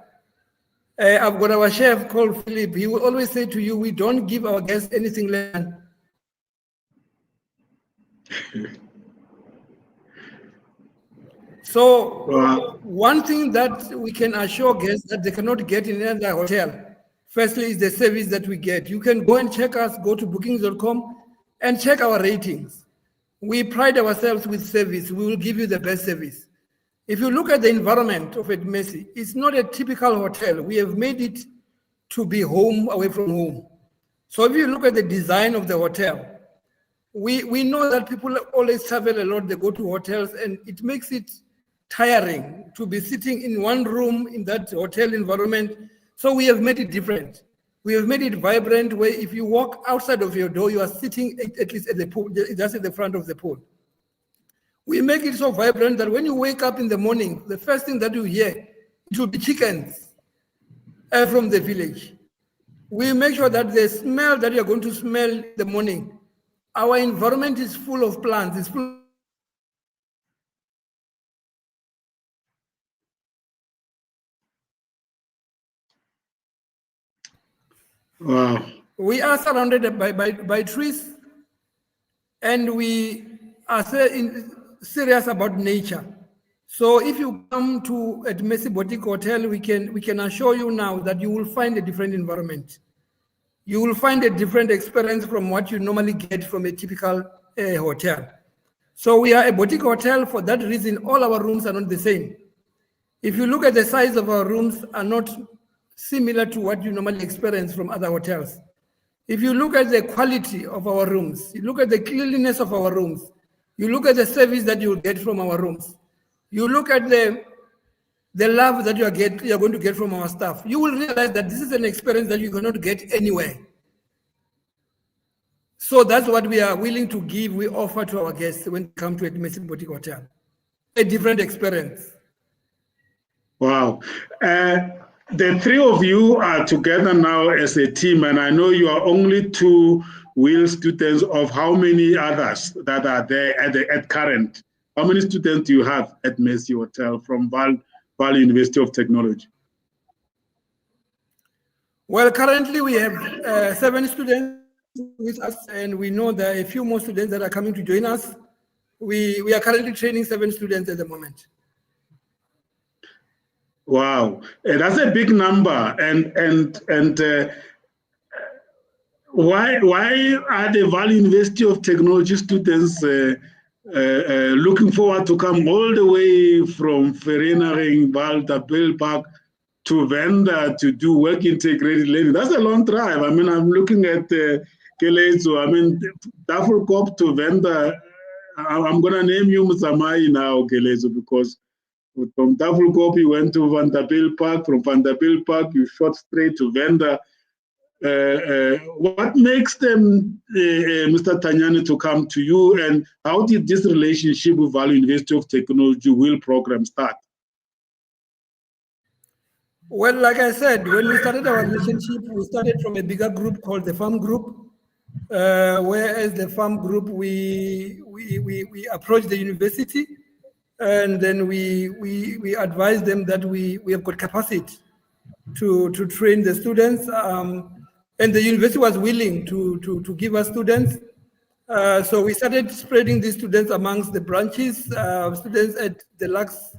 I've got our chef called Philip. He will always say to you, we don't give our guests anything less than. So one thing that we can assure guests that they cannot get in another hotel, firstly, is the service that we get. You can go and check us, go to bookings.com and check our ratings. We pride ourselves with service. We will give you the best service. If you look at the environment of Messi, it's not a typical hotel. We have made it to be home away from home. So if you look at the design of the hotel, we know that people always travel a lot, they go to hotels, and it makes it tiring to be sitting in one room in that hotel environment. So we have made it different. We have made it vibrant, where if you walk outside of your door, you are sitting at least at the pool, just at the front of the pool. We make it so vibrant that when you wake up in the morning, the first thing that you hear, it will be chickens from the village. We make sure that the smell that you're going to smell in the morning, our environment is full of plants, it's full. Wow. We are surrounded by trees, and we are serious about nature. So if you come to at Messi Boutique Hotel, we can assure you now that you will find a different environment. You will find a different experience from what you normally get from a typical hotel. So we are a boutique hotel. For that reason, all our rooms are not the same. If you look at the size of our rooms, are not similar to what you normally experience from other hotels. If you look at the quality of our rooms, you look at the cleanliness of our rooms, you look at the service that you will get from our rooms, you look at the love that you are going to get from our staff, you will realize that this is an experience that you cannot get anywhere. So that's what we are willing to give, we offer to our guests when they come to a Messi Boutique Hotel. A different experience. Wow. The three of you are together now as a team, and I know you are only two WIL students of how many others that are there at current. How many students do you have at Messi Hotel from Vaal University of Technology? Well, currently we have 7 students with us, and we know there are a few more students that are coming to join us. We are currently training 7 students at the moment. Wow, that's a big number. And why are the Vaal University of Technology students looking forward to come all the way from Vereeniging, Vaal, Tafelkop to Venda to do work integrated learning? That's a long drive. I mean, I'm looking at Keletso. I mean, Tafelkop to Venda. I'm going to name you Mutsamai now, Keletso, because from Tafelkop, you went to Tafelkop. From Tafelkop, you shot straight to Venda. What makes them, Mr. Thanyani, to come to you, and how did this relationship with Vaal University of Technology WIL program start? Well, like I said, when we started our relationship, we started from a bigger group called the Farm Group, whereas the Farm Group, we approached the university, and then we advised them that we have got capacity to train the students, and the university was willing to give us students. So we started spreading these students amongst the branches, students at the Lux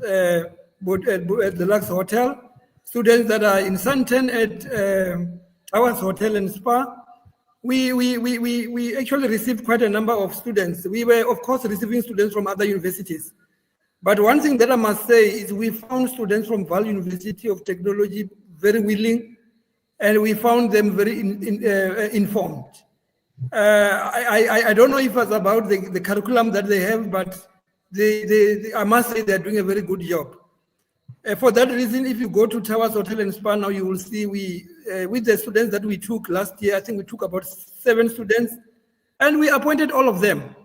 Hotel, students that are in Santen at Towers Hotel and Spa. We actually received quite a number of students. We were, of course, receiving students from other universities. But one thing that I must say is we found students from Vaal University of Technology very willing, and we found them very informed. I don't know if it's about the curriculum that they have, but I must say they're doing a very good job. For that reason, if you go to Towers Hotel and Spa now, you will see with the students that we took last year, I think we took about 7 students, and we appointed all of them.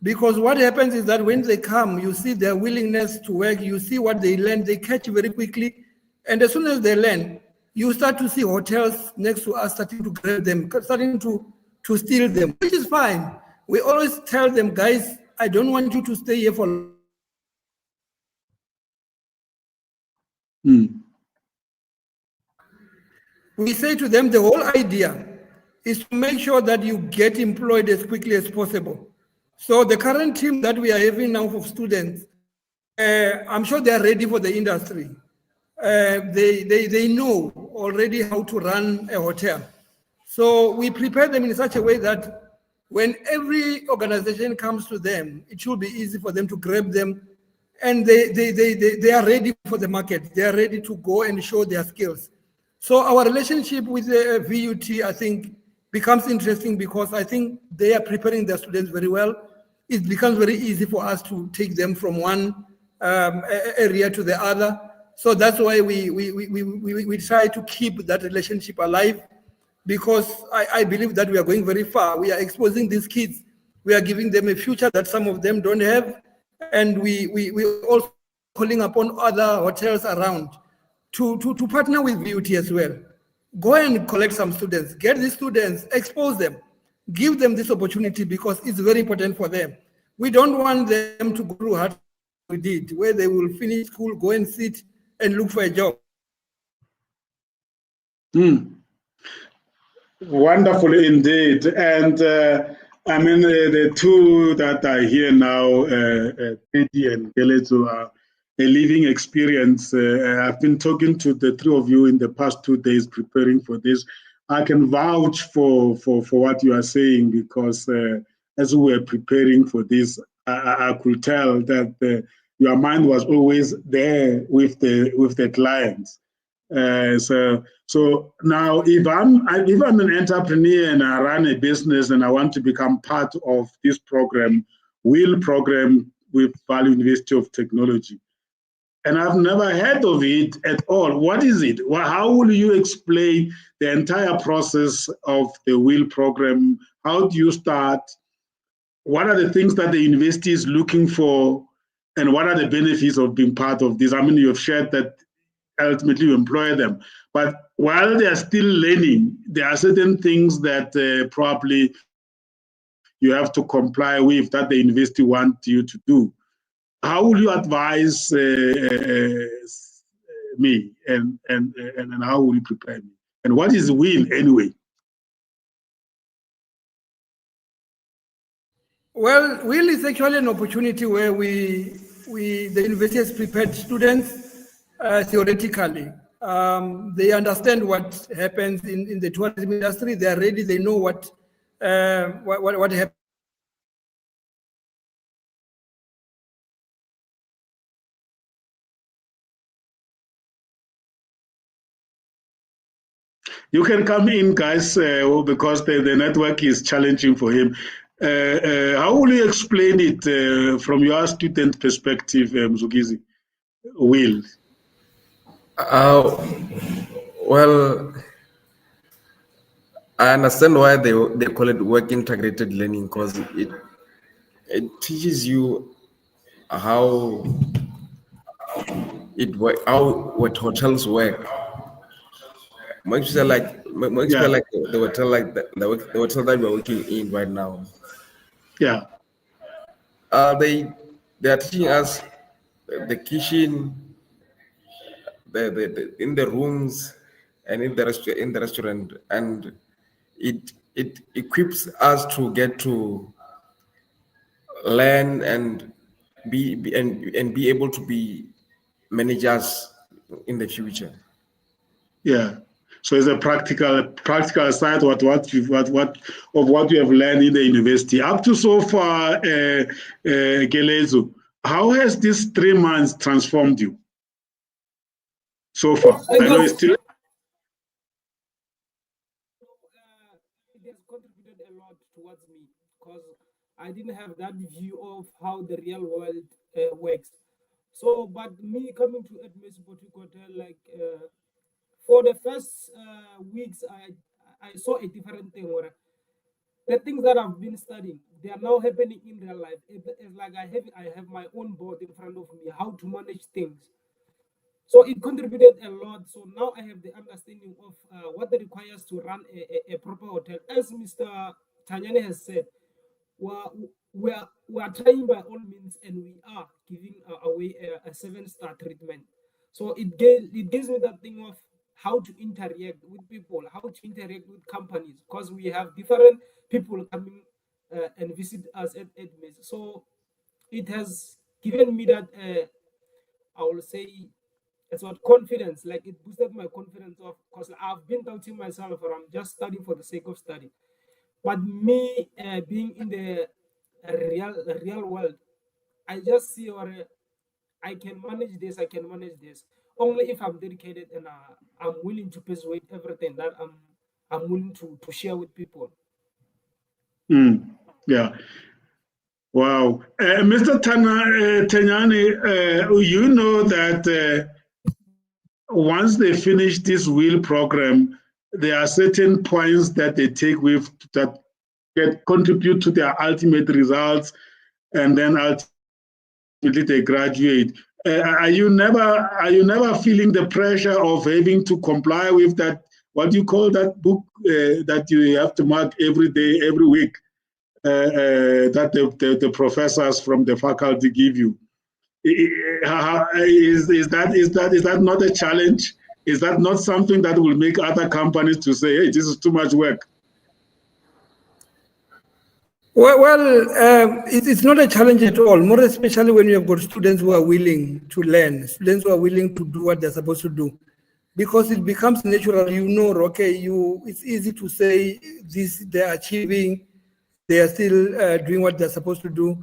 Because what happens is that when they come, you see their willingness to work, you see what they learn, they catch very quickly. And as soon as they learn, you start to see hotels next to us starting to grab them, starting to steal them, which is fine. We always tell them, guys, I don't want you to stay here for long. We say to them, the whole idea is to make sure that you get employed as quickly as possible. So the current team that we are having now of students, I'm sure they are ready for the industry. They know already how to run a hotel. So we prepare them in such a way that when every organization comes to them, it should be easy for them to grab them, and they are ready for the market. They are ready to go and show their skills. So our relationship with the VUT, I think, becomes interesting because I think they are preparing their students very well. It becomes very easy for us to take them from one area to the other. So that's why we try to keep that relationship alive, because I believe that we are going very far. We are exposing these kids. We are giving them a future that some of them don't have. And we also calling upon other hotels around to partner with VUT as well. Go and collect some students, get these students, expose them, give them this opportunity because it's very important for them. We don't want them to go through hard we did, where they will finish school, go and sit and look for a job. Wonderful indeed. And I mean, the two that are here now, Teddy and Keletso, are a living experience. I've been talking to the three of you in the past 2 days preparing for this. I can vouch for what you are saying because as we were preparing for this, I could tell that your mind was always there with the clients. So now, if I'm an entrepreneur and I run a business and I want to become part of this program, WIL program with Value University of Technology, and I've never heard of it at all. What is it? How will you explain the entire process of the WIL program? How do you start? What are the things that the university is looking for? And what are the benefits of being part of this? I mean, you have shared that ultimately you employ them. But while they are still learning, there are certain things that probably you have to comply with that the university wants you to do. How will you advise me and how will you prepare me? And what is WIL anyway? Well, WIL is actually an opportunity where the university has prepared students theoretically. They understand what happens in the tourism industry. They are ready. They know what happens. You can come in, guys, because the network is challenging for him. How will you explain it from your student perspective, Mzugizi? WIL. Well, I understand why they call it work integrated learning, because it teaches you how what hotels work. More like the hotel, like the hotel that we're working in right now. Yeah. They are teaching us the kitchen, the in the rooms, and in the restaurant, and it equips us to get to learn and be able to be managers in the future. Yeah. So it's a practical side what you have learned in the university. Up to so far, Keletso, how has this 3 months transformed you so far? I know it's still. It has contributed a lot towards me because I didn't have that view of how the real world works. So, but me coming to Admissible Hotel, like for the first weeks, I saw a different thing. Where the things that I've been studying, they are now happening in real life. It's like I have my own board in front of me, how to manage things. So it contributed a lot. So now I have the understanding of what it requires to run a proper hotel. As Mr. Thanyani has said, we are trying by all means, and we are giving away a 7-star treatment. So it gives me that thing of how to interact with people, how to interact with companies, because we have different people coming and visit us at MES. So it has given me that, I will say, it's what confidence, like it boosted my confidence of, because I've been doubting myself, or I'm just studying for the sake of study. But me being in the real world, I just see, or I can manage this, I can manage this. only if I'm dedicated and I'm willing to persuade everything that I'm willing to share with people. Yeah. Wow. Mr. Thanyani, you know that once they finish this WIL program, there are certain points that they take with that contribute to their ultimate results, and then ultimately they graduate. Are you never feeling the pressure of having to comply with that? What do you call that book that you have to mark every day, every week? That the professors from the faculty give you. Is that not a challenge? Is that not something that will make other companies to say, hey, this is too much work? Well, it's not a challenge at all, more especially when you have got students who are willing to learn, students who are willing to do what they're supposed to do. Because it becomes natural, okay, it's easy to say this, they're achieving, they are still doing what they're supposed to do.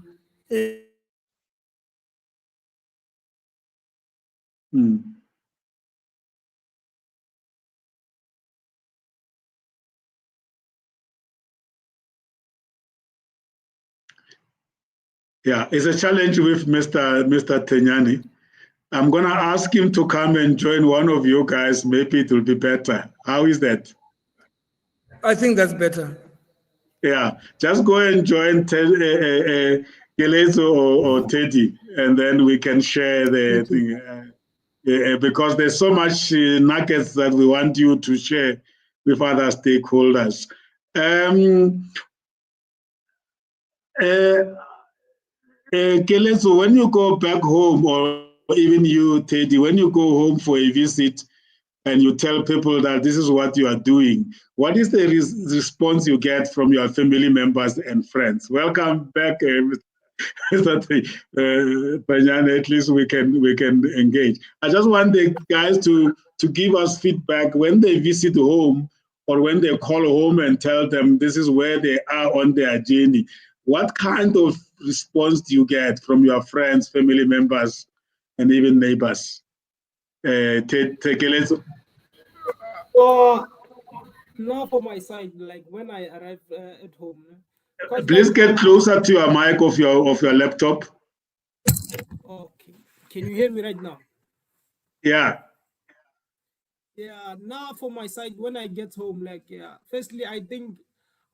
Yeah, it's a challenge with Mr. Thanyani. I'm going to ask him to come and join one of you guys. Maybe it will be better. How is that? I think that's better. Yeah, just go and join Keletso or Teddy, and then we can share the thing. Because there's so much nuggets that we want you to share with other stakeholders. Keletso, when you go back home, or even you, Teddy, when you go home for a visit and you tell people that this is what you are doing, what is the response you get from your family members and friends? Welcome back, Mr. Thanyani. At least we can engage. I just want the guys to give us feedback when they visit home or when they call home and tell them this is where they are on their journey. What kind of response do you get from your friends, family members, and even neighbors? Keletso. Now for my side, like when I arrive at home. Please get closer to your mic of your laptop. Okay. Can you hear me right now? Yeah. Yeah, now for my side, when I get home, firstly, I think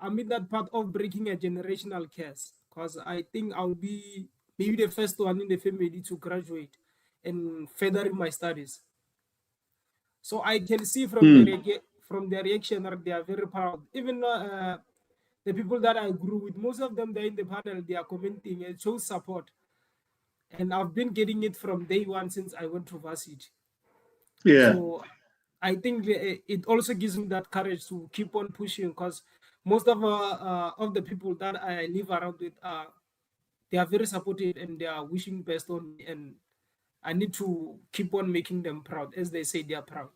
I'm in that part of breaking a generational curse, because I think I'll be maybe the first one in the family to graduate and furthering my studies. So I can see from their reaction that they are very proud. Even the people that I grew with, most of them, they're in the panel, they are commenting and show support. And I've been getting it from day one since I went to varsity. Yeah. So I think it also gives me that courage to keep on pushing, because most of the people that I live around with, they are very supportive and they are wishing best on me, and I need to keep on making them proud, as they say they are proud.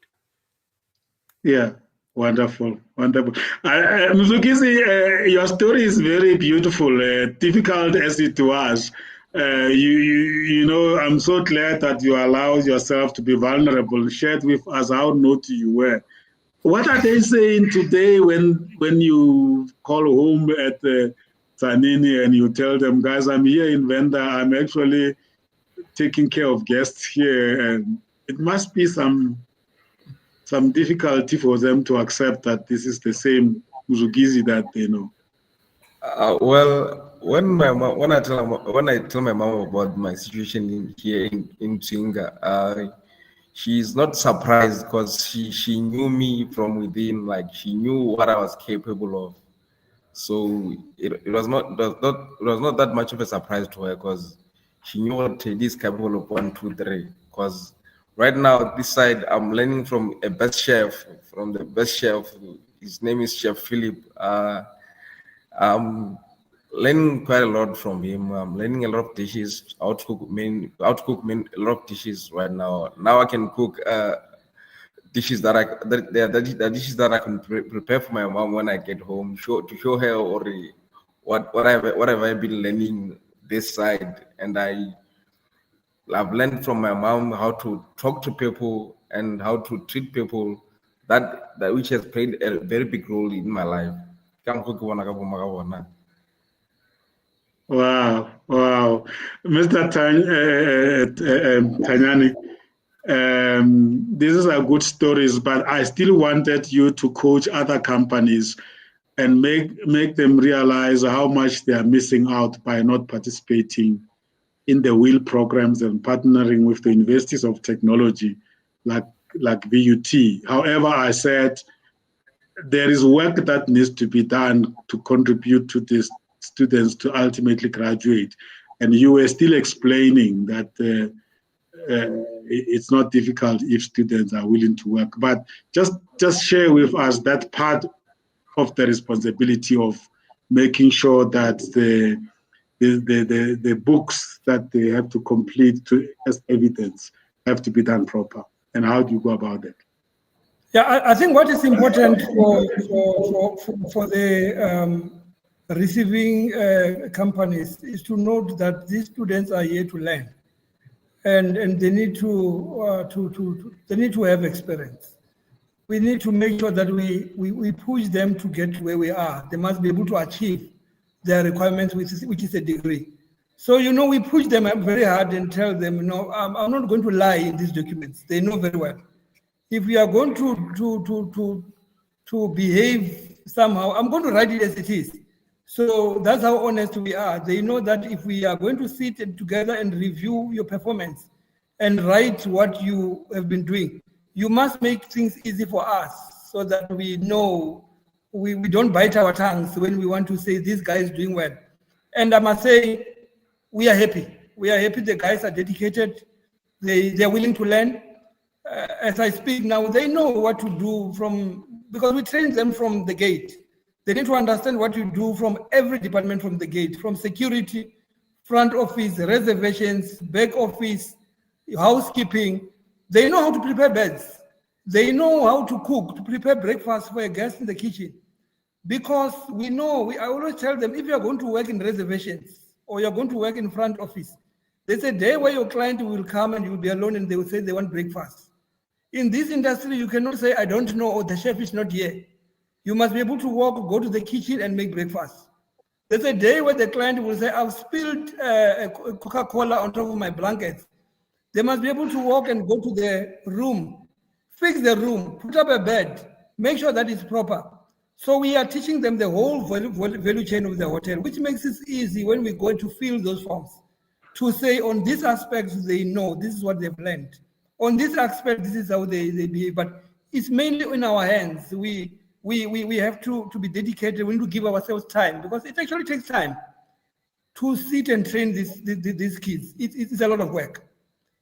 Yeah, wonderful, wonderful. Mzukisi, your story is very beautiful, difficult as it was. You know, I'm so glad that you allowed yourself to be vulnerable, shared with us how naughty you were. What are they saying today when you call home at Tzaneen and you tell them, guys, I'm here in Venda, I'm actually taking care of guests here, and it must be some difficulty for them to accept that this is the same Uzugizi that they know. Well, when I tell my mom about my situation here in Tswinga, she's not surprised, because she knew me from within. Like, she knew what I was capable of. So it was not that much of a surprise to her, because she knew what Teddy is capable of. 1, 2, 3. Because right now, this side, I'm learning from the best chef. His name is Chef Philip. I'm learning quite a lot from him. I'm learning a lot of dishes, how to cook a lot of dishes right now. Now I can cook dishes the dishes that I can prepare for my mom when I get home, to show her already what have I been learning this side. And I've learned from my mom how to talk to people and how to treat people, that which has played a very big role in my life. Wow, wow. Mr. Thanyani, this is a good stories, but I still wanted you to coach other companies and make them realize how much they are missing out by not participating in the WIL programs and partnering with the universities of technology like VUT. However, I said there is work that needs to be done to contribute to these students to ultimately graduate. And you were still explaining that it's not difficult if students are willing to work. But just share with us that part of the responsibility of making sure that the books that they have to complete as evidence have to be done proper. And how do you go about that? Yeah, I think what is important for the receiving companies is to note that these students are here to learn, and they need to have experience. We need to make sure that we push them to get to where we are. They must be able to achieve their requirements, which is a degree. So, we push them up very hard and tell them, I'm not going to lie in these documents. They know very well. If we are going to behave somehow, I'm going to write it as it is. So that's how honest we are. They know that if we are going to sit together and review your performance and write what you have been doing, you must make things easy for us so that we know we don't bite our tongues when we want to say this guy is doing well. And I must say, we are happy. We are happy the guys are dedicated. They are willing to learn. As I speak now, they know what to do because we train them from the gate. They need to understand what you do from every department from the gate, from security, front office, reservations, back office, housekeeping. They know how to prepare beds. They know how to cook, to prepare breakfast for a guest in the kitchen. Because I always tell them, if you're going to work in reservations or you're going to work in front office, there's a day where your client will come and you will be alone and they will say they want breakfast. In this industry, you cannot say, I don't know, or the chef is not here. You must be able to walk, go to the kitchen and make breakfast. There's a day where the client will say, I've spilled a Coca-Cola on top of my blankets. They must be able to walk and go to the room, fix the room, put up a bed, make sure that it's proper. So we are teaching them the whole value chain of the hotel, which makes it easy when we go to fill those forms to say on these aspects, they know this is what they've learned. On this aspect, this is how they behave, but it's mainly in our hands. We have to be dedicated. We need to give ourselves time because it actually takes time to sit and train these kids. It's a lot of work.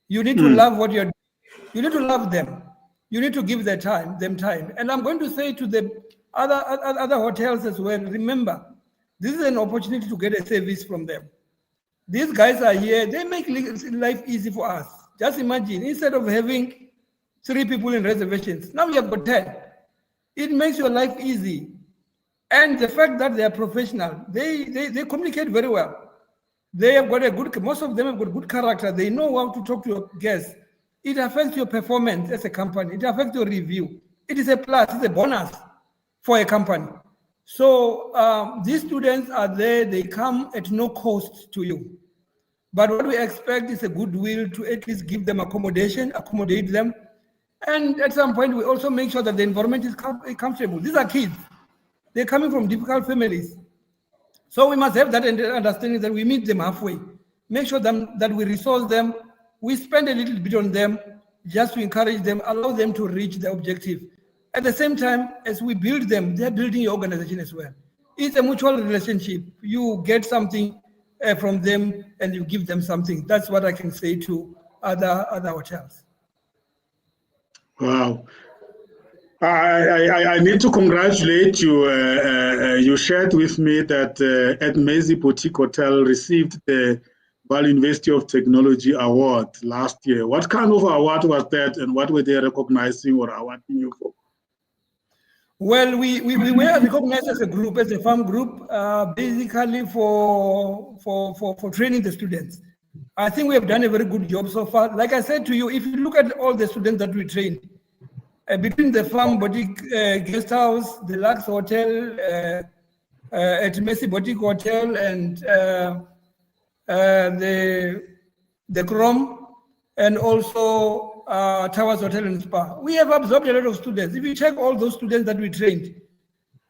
You need to love what you're doing. You need to love them. You need to give them time. And I'm going to say to the other hotels as well, remember, this is an opportunity to get a service from them. These guys are here. They make life easy for us. Just imagine, instead of having 3 people in reservations, now we have got 10. It makes your life easy. And the fact that they are professional, they communicate very well. They have got most of them have got good character. They know how to talk to your guests. It affects your performance as a company. It affects your review. It is a plus, it's a bonus for a company. So these students are there, they come at no cost to you. But what we expect is a goodwill to at least give them accommodation, accommodate them. And at some point, we also make sure that the environment is comfortable. These are kids. They're coming from difficult families. So we must have that understanding that we meet them halfway. Make sure that we resource them. We spend a little bit on them just to encourage them, allow them to reach the objective. At the same time, as we build them, they're building your organization as well. It's a mutual relationship. You get something from them and you give them something. That's what I can say to other hotels. Wow. I need to congratulate you. You shared with me that at Mezi Boutique Hotel received the Vaal University of Technology Award last year. What kind of award was that and what were they recognizing or awarding you for? Well, we were recognized as a group, as a farm group, basically for training the students. I think we have done a very good job so far. Like I said to you, if you look at all the students that we trained, between the Farm Boutique Guest House, the Lux Hotel, at Messi Boutique Hotel, and the Chrome, and also Towers Hotel and Spa, we have absorbed a lot of students. If you check all those students that we trained,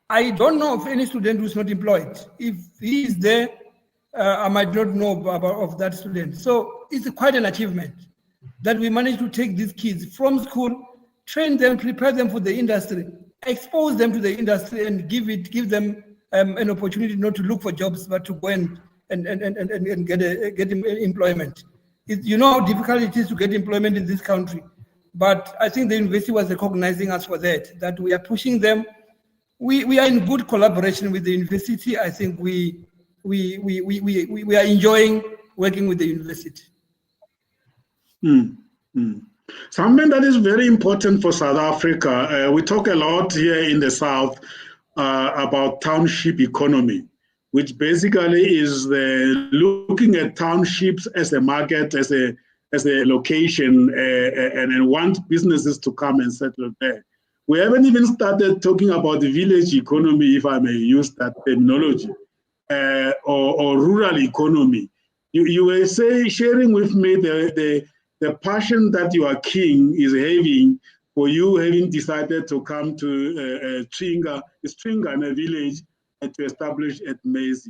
I don't know of any student who's not employed. If he is there, I might not know of that student. So it's quite an achievement that we managed to take these kids from school, train them, prepare them for the industry, expose them to the industry, and give them an opportunity not to look for jobs, but to go and get employment. You know how difficult it is to get employment in this country, but I think the university was recognizing us for that we are pushing them. We are in good collaboration with the university. I think we are enjoying working with the university. Something that is very important for South Africa, we talk a lot here in the South about township economy, which basically is looking at townships as a market, as a location, and want businesses to come and settle there. We haven't even started talking about the village economy, if I may use that terminology, or rural economy. You were sharing with me the passion that your king is having for you having decided to come to Tswinga, a village, to establish at Maize.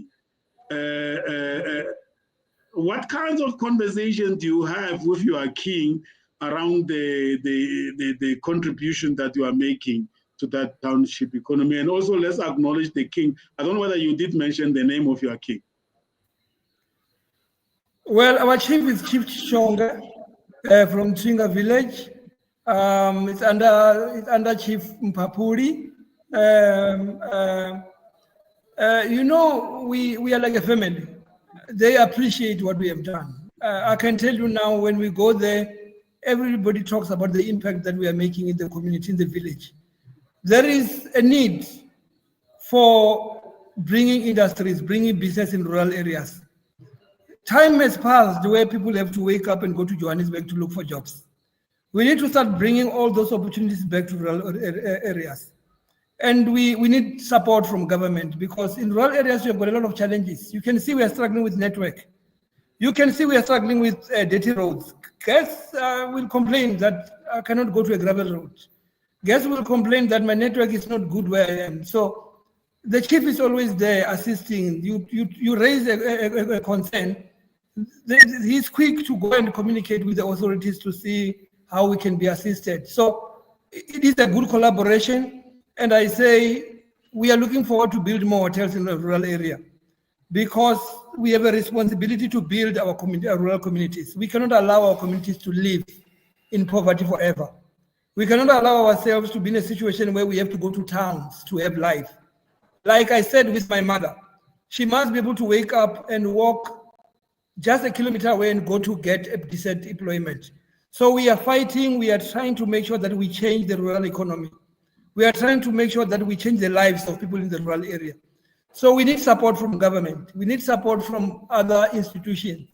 What kinds of conversation do you have with your king around the contribution that you are making to that township economy? And also, let's acknowledge the king. I don't know whether you did mention the name of your king. Well, our chief is Chief Chonga from Tswinga village. It's under Chief Mpapuri. You know, we are like a family. They appreciate what we have done. I can tell you now, when we go there, everybody talks about the impact that we are making in the community, in the village. There is a need for bringing industries, bringing business in rural areas. Time has passed where people have to wake up and go to Johannesburg to look for jobs. We need to start bringing all those opportunities back to rural areas. And we need support from government, because in rural areas we have got a lot of challenges. You can see we are struggling with network. You can see we are struggling with dirty roads. Guests will complain that I cannot go to a gravel road. Guests will complain that my network is not good where I am. So the chief is always there assisting. You raise a concern. He's quick to go and communicate with the authorities to see how we can be assisted. So it is a good collaboration. And I say we are looking forward to build more hotels in the rural area, because we have a responsibility to build our rural communities. We cannot allow our communities to live in poverty forever. We cannot allow ourselves to be in a situation where we have to go to towns to have life. Like I said with my mother, she must be able to wake up and walk just a kilometer away and go to get a decent employment. So we are fighting, we are trying to make sure that we change the rural economy. We are trying to make sure that we change the lives of people in the rural area. So we need support from government. We need support from other institutions.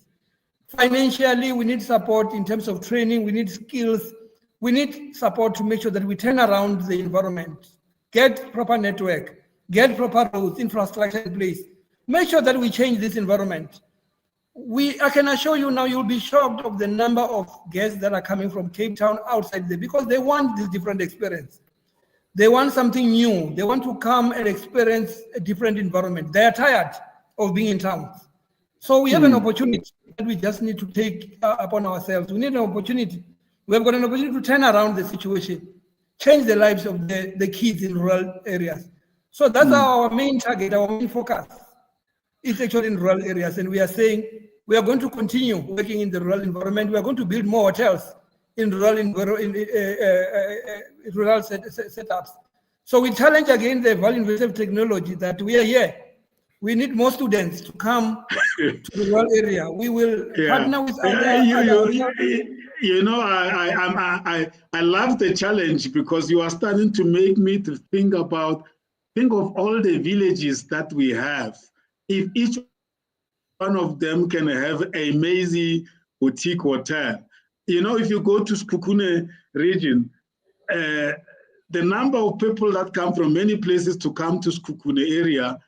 Financially, we need support in terms of training. We need skills. We need support to make sure that we turn around the environment, get proper network, get proper roads, infrastructure in place. Make sure that we change this environment. I can assure you now, you'll be shocked of the number of guests that are coming from Cape Town outside there, because they want this different experience. They want something new. They want to come and experience a different environment. They are tired of being in towns. So we have an opportunity that we just need to take upon ourselves. We need an opportunity. We have got an opportunity to turn around the situation, change the lives of the kids in rural areas. So that's our main target, our main focus. It's actually in rural areas. And we are saying we are going to continue working in the rural environment. We are going to build more hotels in rural setups. So we challenge again the value-intensive technology that we are here. We need more students to come to the rural area. We will partner with You know, I love the challenge, because you are starting to make me to think of all the villages that we have. If each one of them can have a Maisie boutique hotel. You know, if you go to Sekhukhune region, the number of people that come from many places to come to Sekhukhune area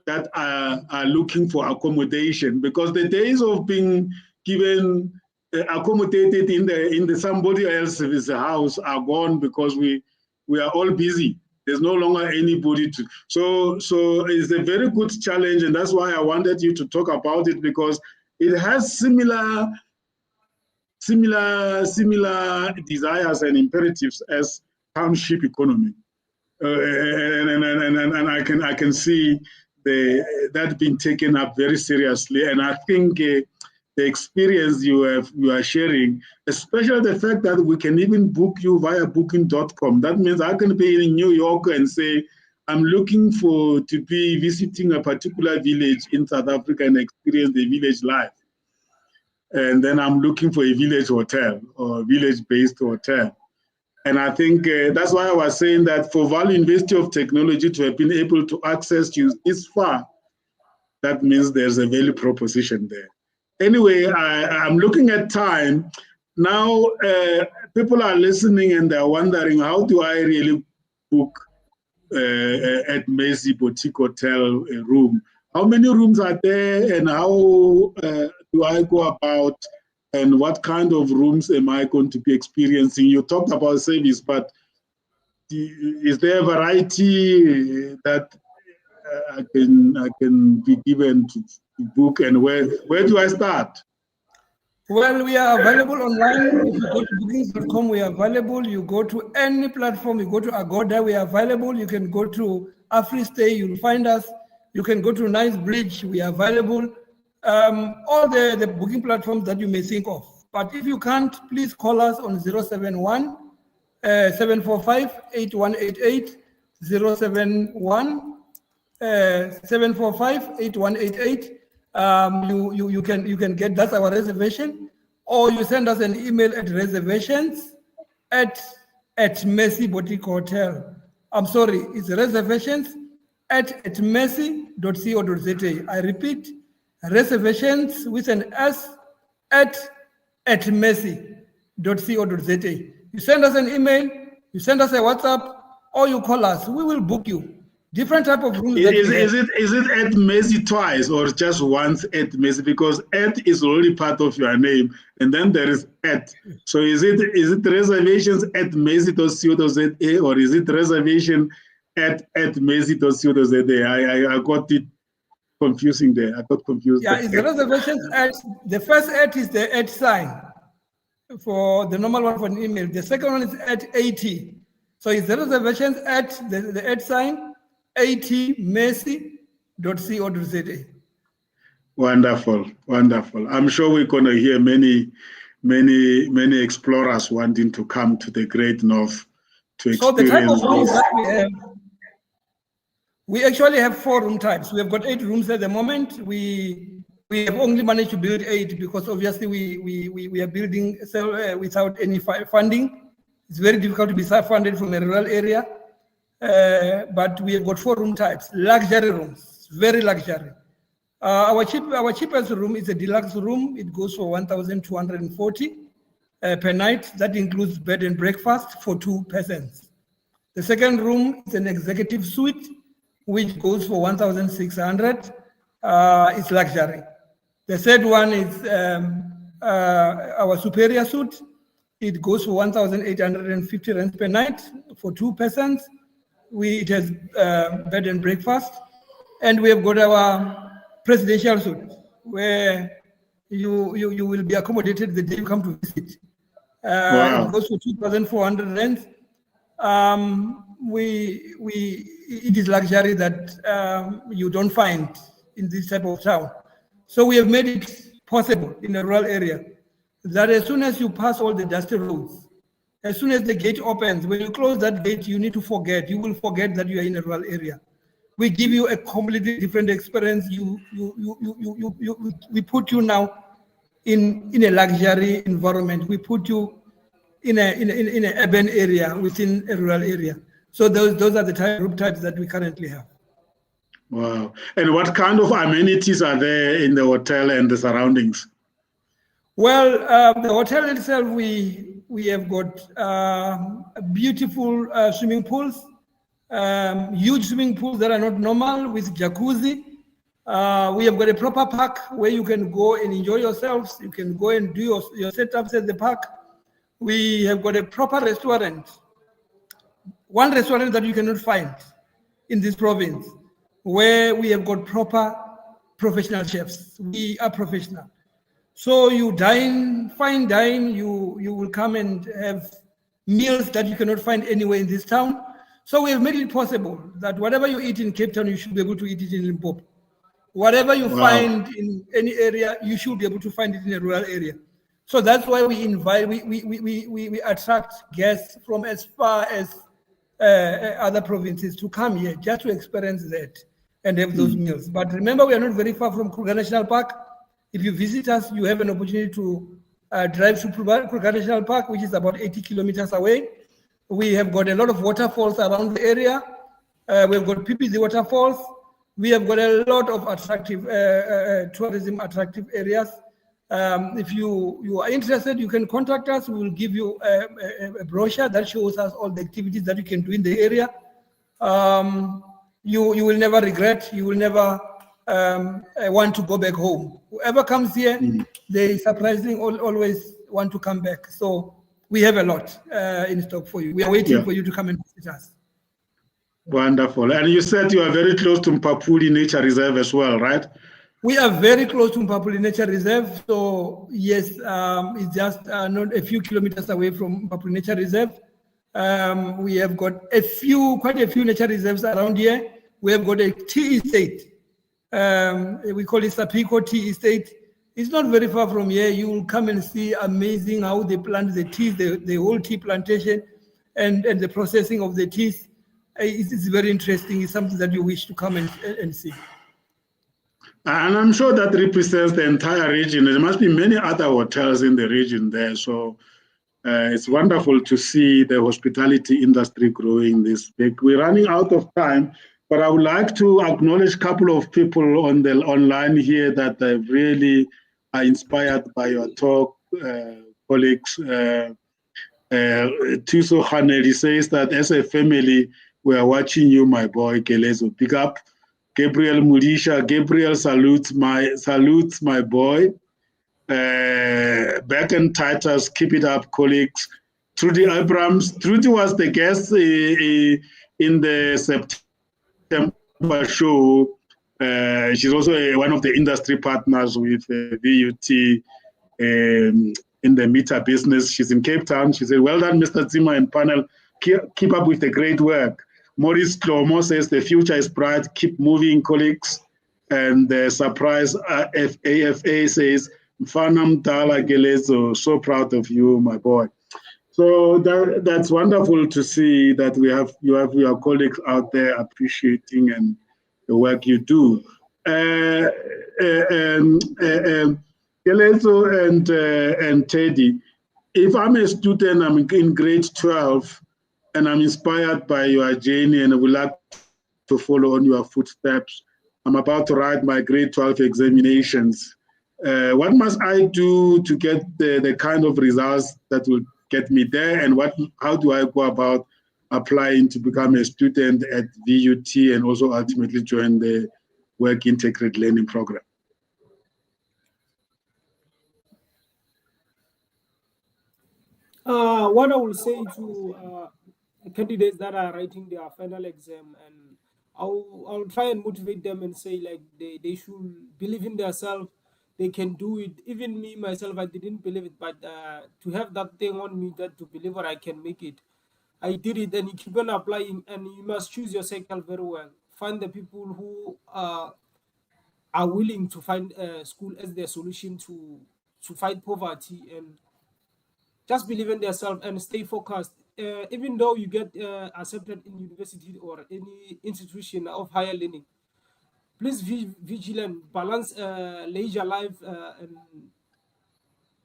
that are looking for accommodation, because the days of being given accommodated in the somebody else's house are gone, because we are all busy. There's no longer anybody to. So it's a very good challenge, and that's why I wanted you to talk about it, because it has similar desires and imperatives as township economy, and I can see that being taken up very seriously. And I think the experience you are sharing, especially the fact that we can even book you via booking.com. That means I can be in New York and say, I'm looking to be visiting a particular village in South Africa and experience the village life. And then I'm looking for a village hotel or village-based hotel. And I think that's why I was saying that for Vaal University of Technology to have been able to access you this far, that means there's a value proposition there. Anyway, I'm looking at time. Now, people are listening and they're wondering, how do I really book at Maisie Boutique Hotel a room? How many rooms are there, and how do I go about, and what kind of rooms am I going to be experiencing? You talked about service, but is there a variety that I can be given to book, and where do I start? Well, we are available online. If you go to bookings.com, we are available. You go to any platform, you go to Agoda, we are available. You can go to AfriStay, you'll find us. You can go to Nicebridge, we are available. All the booking platforms that you may think of. But if you can't, please call us on 071 745 8188, 071 745 8188. You can get, that's our reservation, or you send us an email at reservations at Maisie Boutique Hotel. I'm sorry, it's reservations at mercy.co.za. I repeat, reservations with an S at mercy.co.za. You send us an email, you send us a WhatsApp, or you call us. We will book you. Different type of rooms. Is it at Maisie twice or just once at Maisie? Because at is already part of your name, and then there is at. So is it reservations at Maisie.co.za, or is it reservation at Maisie.co.za? I got it confusing there. I got confused. Yeah, it's reservations at, the first at is the at sign for the normal one for an email. The second one is at 80. So it's reservations at the at sign 80 mercy.co.za. Wonderful, wonderful. I'm sure we're going to hear many explorers wanting to come to the Great North to experience. So the type of rooms that we have, we actually have 4 room types. We have got 8 rooms at the moment. We have only managed to build 8 because obviously we are building without any funding. It's very difficult to be self-funded from a rural area. But we have got 4 room types, luxury rooms, very luxury. Our cheapest room is a deluxe room. It goes for 1,240 per night. That includes bed and breakfast for 2 persons. The second room is an executive suite, which goes for 1,600. It's luxury. The third one is our superior suite. It goes for 1,850 rand per night for 2 persons. It has bed and breakfast, and we have got our presidential suite where you will be accommodated the day you come to visit. Wow. It goes for 2,400 rand. It is luxury that you don't find in this type of town. So we have made it possible in a rural area that as soon as you pass all the dusty roads, as soon as the gate opens, when you close that gate, you will forget that you are in a rural area. We give you a completely different experience. We put you now in a luxury environment. We put you in an urban area within a rural area. So those are the room types that we currently have. Wow. And what kind of amenities are there in the hotel and the surroundings? Well, the hotel itself, we have got beautiful swimming pools, huge swimming pools that are not normal with jacuzzi. We have got a proper park where you can go and enjoy yourselves. You can go and do your setups at the park. We have got a proper restaurant, one restaurant that you cannot find in this province, where we have got proper professional chefs. We are professional. So you dine, fine dine, you will come and have meals that you cannot find anywhere in this town. So we have made it possible that whatever you eat in Cape Town, you should be able to eat it in Limpopo. Whatever you find in any area, you should be able to find it in a rural area. So that's why we invite, we attract guests from as far as other provinces to come here just to experience that and have those meals. But remember, we are not very far from Kruger National Park. If you visit us, you have an opportunity to drive to Kruger National Park, which is about 80 kilometers away. We have got a lot of waterfalls around the area. We've got PPZ waterfalls. We have got a lot of attractive tourism attractive areas. If you are interested, you can contact us. We will give you a brochure that shows us all the activities that you can do in the area. You will never regret. You will never want to go back home. Whoever comes here, they surprisingly always want to come back. So we have a lot in stock for you. We are waiting for you to come and visit us. Wonderful. And you said you are very close to Mpapuli Nature Reserve as well, right? We are very close to Mpapuli Nature Reserve. So yes, it's just not a few kilometers away from Mpapuli Nature Reserve. We have got quite a few nature reserves around here. We have got a tea estate. We call it Sapiko Tea Estate. It's not very far from here. You will come and see amazing how they plant the tea, the whole tea plantation, and the processing of the teas. It's very interesting. It's something that you wish to come and see. And I'm sure that represents the entire region. There must be many other hotels in the region there. So it's wonderful to see the hospitality industry growing this big. We're running out of time, but I would like to acknowledge a couple of people on the online here that really are inspired by your talk, colleagues. Thuso Kganedi says that as a family, we are watching you, my boy, Keletso. Pick up. Gabriel Mudisha. Gabriel salutes my boy. Beck and Titus, keep it up, colleagues. Trudy Abrams. Trudy was the guest in the September show. She's also one of the industry partners with VUT in the meter business. She's in Cape Town. She said, well done, Mr. Zima and panel. Keep up with the great work. Maurice Clomo says the future is bright. Keep moving, colleagues. And the surprise AFA says, Mfanam Dala Keletso, so proud of you, my boy. So that's wonderful to see that you have your colleagues out there appreciating and the work you do. Keletso and Teddy, if I'm a student, I'm in grade 12, and I'm inspired by your journey and I would like to follow on your footsteps. I'm about to write my grade 12 examinations. What must I do to get the kind of results that will get me there? And how do I go about applying to become a student at VUT and also ultimately join the Work Integrated Learning Program? What I will say to candidates that are writing their final exam, and I'll try and motivate them and say like they should believe in themselves. They can do it. Even me myself, I didn't believe it, but to have that thing on me that to believe I can make it, I did it. And you keep on applying, and you must choose your circle very well. Find the people who are willing to find school as their solution to fight poverty, and just believe in yourself and stay focused. Even though you get accepted in university or any institution of higher learning, please be vigilant, balance leisure life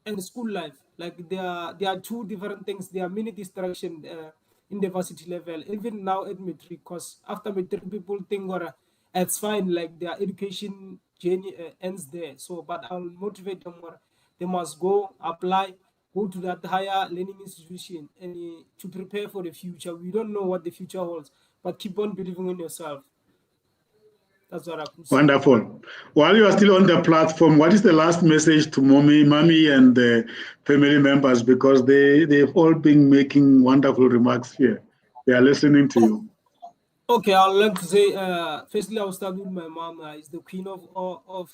and school life. Like there are two different things. There are many distractions in the varsity level, even now at matric, because after matric people think or it's fine, like their education journey ends there. So, but I'll motivate them more. They must go apply, go to that higher learning institution, and to prepare for the future. We don't know what the future holds, but keep on believing in yourself. That's what I could say. Wonderful. While you are still on the platform, what is the last message to mommy and the family members? Because they've all been making wonderful remarks here. They are listening to you. Okay, I'd like to say, firstly, I'll start with my mom. Is the queen of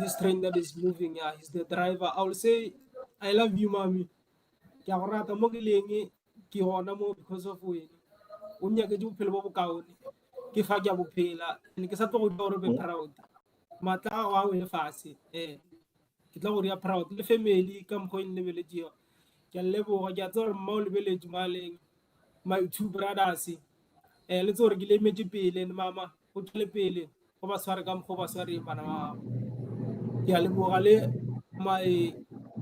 this train that is moving. He's the driver. I will say, I love you, mommy. Because of when unya ke bophelo bo bokaone ke fa ke a bophela ne ke sa tlo go dira be proud matla wa o e fase ke tla go ria proud le family ka mkho in lebele dio ke leboga ke a tsore mma o lebele jumaleng my two brothers le tsore ke le metse pele ne mama o tle pele go ba sware ka mkho ba sware bana ba ke a leboga le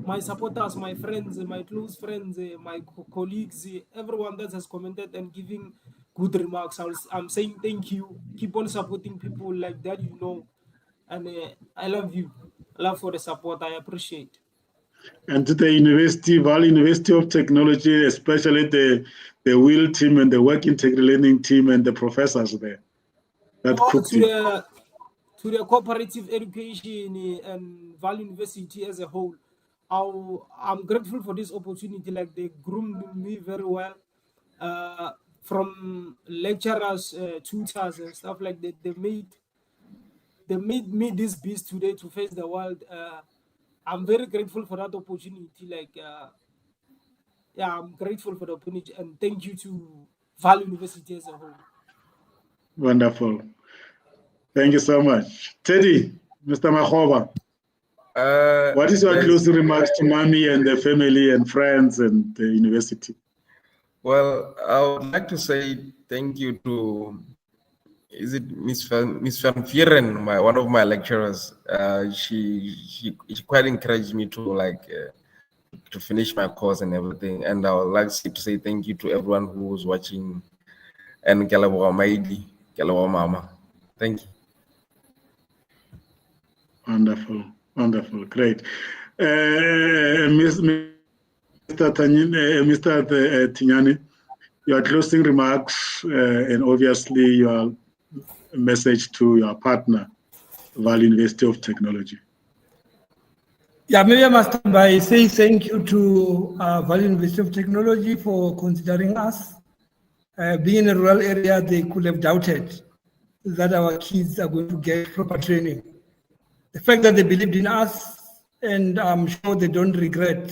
my supporters, my friends, my close friends, my colleagues, everyone that has commented and giving good remarks. I'm saying thank you. Keep on supporting people like that, you know. And I love you. Love for the support. I appreciate. And to the University, University of Technology, especially the WIL team and the Work Integral Learning team and the professors there. To the cooperative education and Val University as a whole. I'm grateful for this opportunity. Like they groomed me very well, from lecturers, tutors, and stuff like that. They made me this beast today to face the world. I'm very grateful for that opportunity. Like, yeah, I'm grateful for the opportunity, and thank you to Val University as a whole. Wonderful. Thank you so much, Teddy, Mr. Makgoba. What is your closing remarks to mommy and the family and friends and the university? Well, I would like to say thank you to, is it Miss Van Vieren, one of my lecturers. She quite encouraged me to to finish my course and everything. And I would like to say thank you to everyone who was watching. And Kelabo Maidi, Kelabo Mama. Thank you. Wonderful. Wonderful, great. Mr. Thanyani, your closing remarks and obviously your message to your partner, Val University of Technology. Yeah, maybe I must start by saying thank you to Val University of Technology for considering us. Being in a rural area, they could have doubted that our kids are going to get proper training. The fact that they believed in us, and I'm sure they don't regret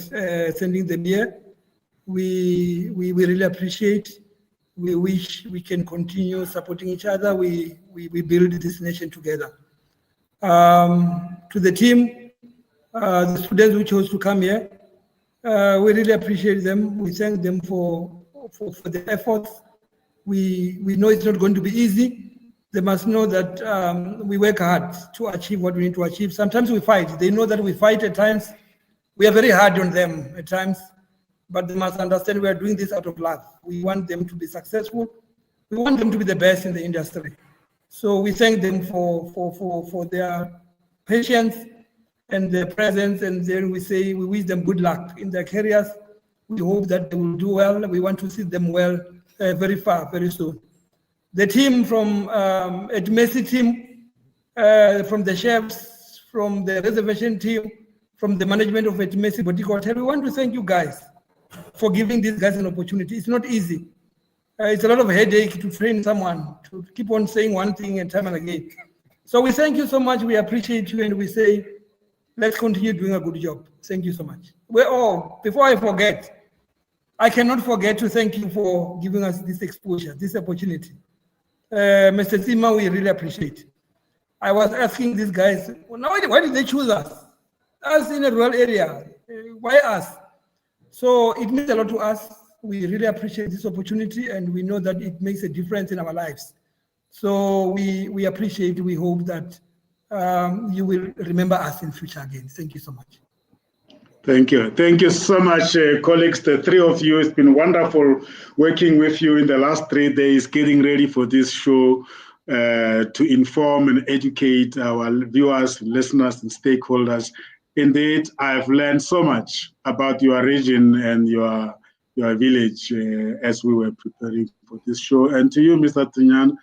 sending them here, we really appreciate. We wish we can continue supporting each other. We build this nation together. To the team, the students who chose to come here, we really appreciate them. We thank them for the efforts. We know it's not going to be easy. They must know that we work hard to achieve what we need to achieve. Sometimes we fight. They know that we fight at times. We are very hard on them at times, but they must understand we are doing this out of love. We want them to be successful. We want them to be the best in the industry. So we thank them for their patience and their presence, and then we say we wish them good luck in their careers. We hope that they will do well. We want to see them well very far, very soon. The team from Messi team, from the chefs, from the reservation team, from the management of Messi Boutique Hotel, we want to thank you guys for giving these guys an opportunity. It's not easy. It's a lot of headache to train someone to keep on saying one thing and time and again. So we thank you so much. We appreciate you, and we say, let's continue doing a good job. Thank you so much. Before I forget, I cannot forget to thank you for giving us this exposure, this opportunity. Mr. Sima, we really appreciate. I was asking these guys, why did they choose us? Us in a rural area, why us? So it means a lot to us. We really appreciate this opportunity, and we know that it makes a difference in our lives. So we appreciate, we hope that you will remember us in future again. Thank you so much. Thank you. Thank you so much, colleagues, the three of you. It's been wonderful working with you in the last 3 days, getting ready for this show. to inform and educate our viewers, listeners, and stakeholders. Indeed, I've learned so much about your region and your village as we were preparing for this show. And to you, Mr. Thanyani,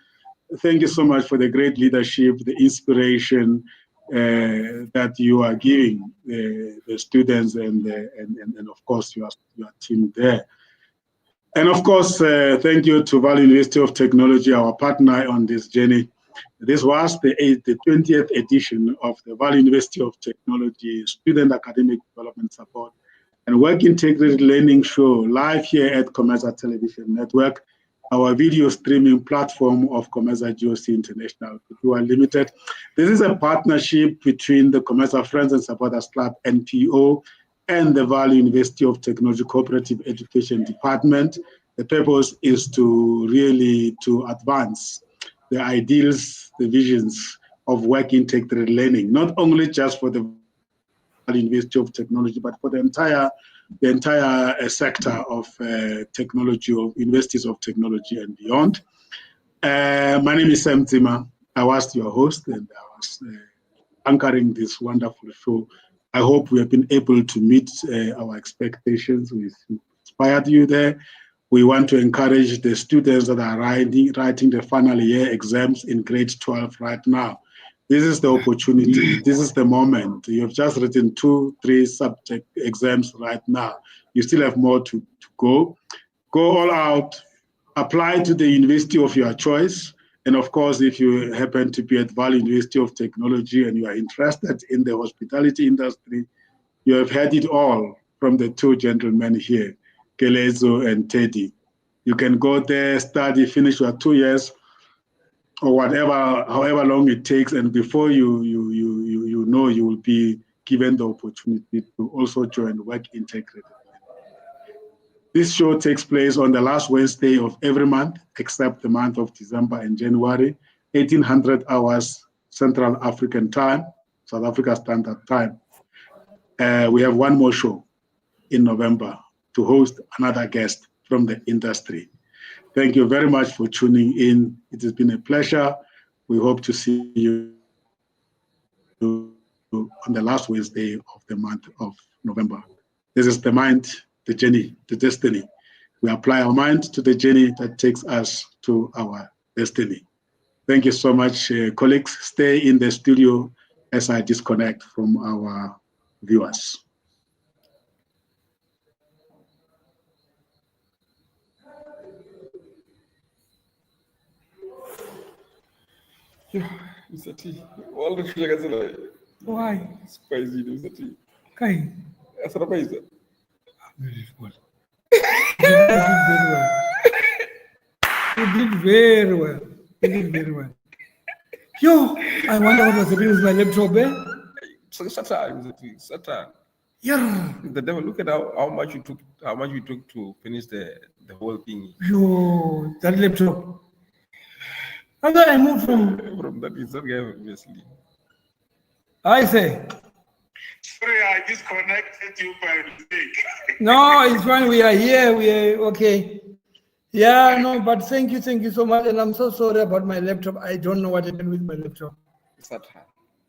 thank you so much for the great leadership, the inspiration that you are giving the students and of course your team there. And of course, thank you to Valley University of Technology, our partner on this journey. This was the 20th edition of the Valley University of Technology Student Academic Development Support and Work Integrated Learning Show live here at COMETSA Television Network, our video streaming platform of COMETSA GOC International Limited. This is a partnership between the COMETSA Friends and Supporters Club, NPO, and the Valley University of Technology Cooperative Education Department. The purpose is to really advance the ideals, the visions of work integrated learning, not only just for the Valley University of Technology, but for the entire sector of technology, of universities of technology and beyond. My name is Sam Zima. I was your host and I was anchoring this wonderful show. I hope we have been able to meet our expectations. We've inspired you there. We want to encourage the students that are writing the final year exams in grade 12 right now. This is the opportunity. This is the moment. You have just written 2-3 subject exams right now. You still have more to go. Go all out. Apply to the university of your choice. And of course, if you happen to be at Valley University of Technology and you are interested in the hospitality industry, you have had it all from the two gentlemen here, Keletso and Teddy. You can go there, study, finish your 2 years, or however long it takes, and before you know, you will be given the opportunity to also join Work Integrated. This show takes place on the last Wednesday of every month, except the month of December and January, 1800 hours Central African Time, South Africa Standard Time. We have one more show in November to host another guest from the industry. Thank you very much for tuning in. It has been a pleasure. We hope to see you on the last Wednesday of the month of November. This is the mind, the journey, the destiny. We apply our mind to the journey that takes us to our destiny. Thank you so much, colleagues. Stay in the studio as I disconnect from our viewers. Mr. T, all the figures are Why? spicy, Mr. T. Kai. That's what I said. Beautiful. You did very well. You did very well. Yo, I wonder what was happening with my laptop, eh? So Satan, Mr. T, Satan. Yeah. The devil, look at how much you took to finish the whole thing. Yo, that laptop. And then I moved From that is that guy, obviously. I say. Sorry, I disconnected you by mistake. No, it's fine. We are here. We are okay. Yeah, no, but thank you so much. And I'm so sorry about my laptop. I don't know what happened with my laptop. Satan.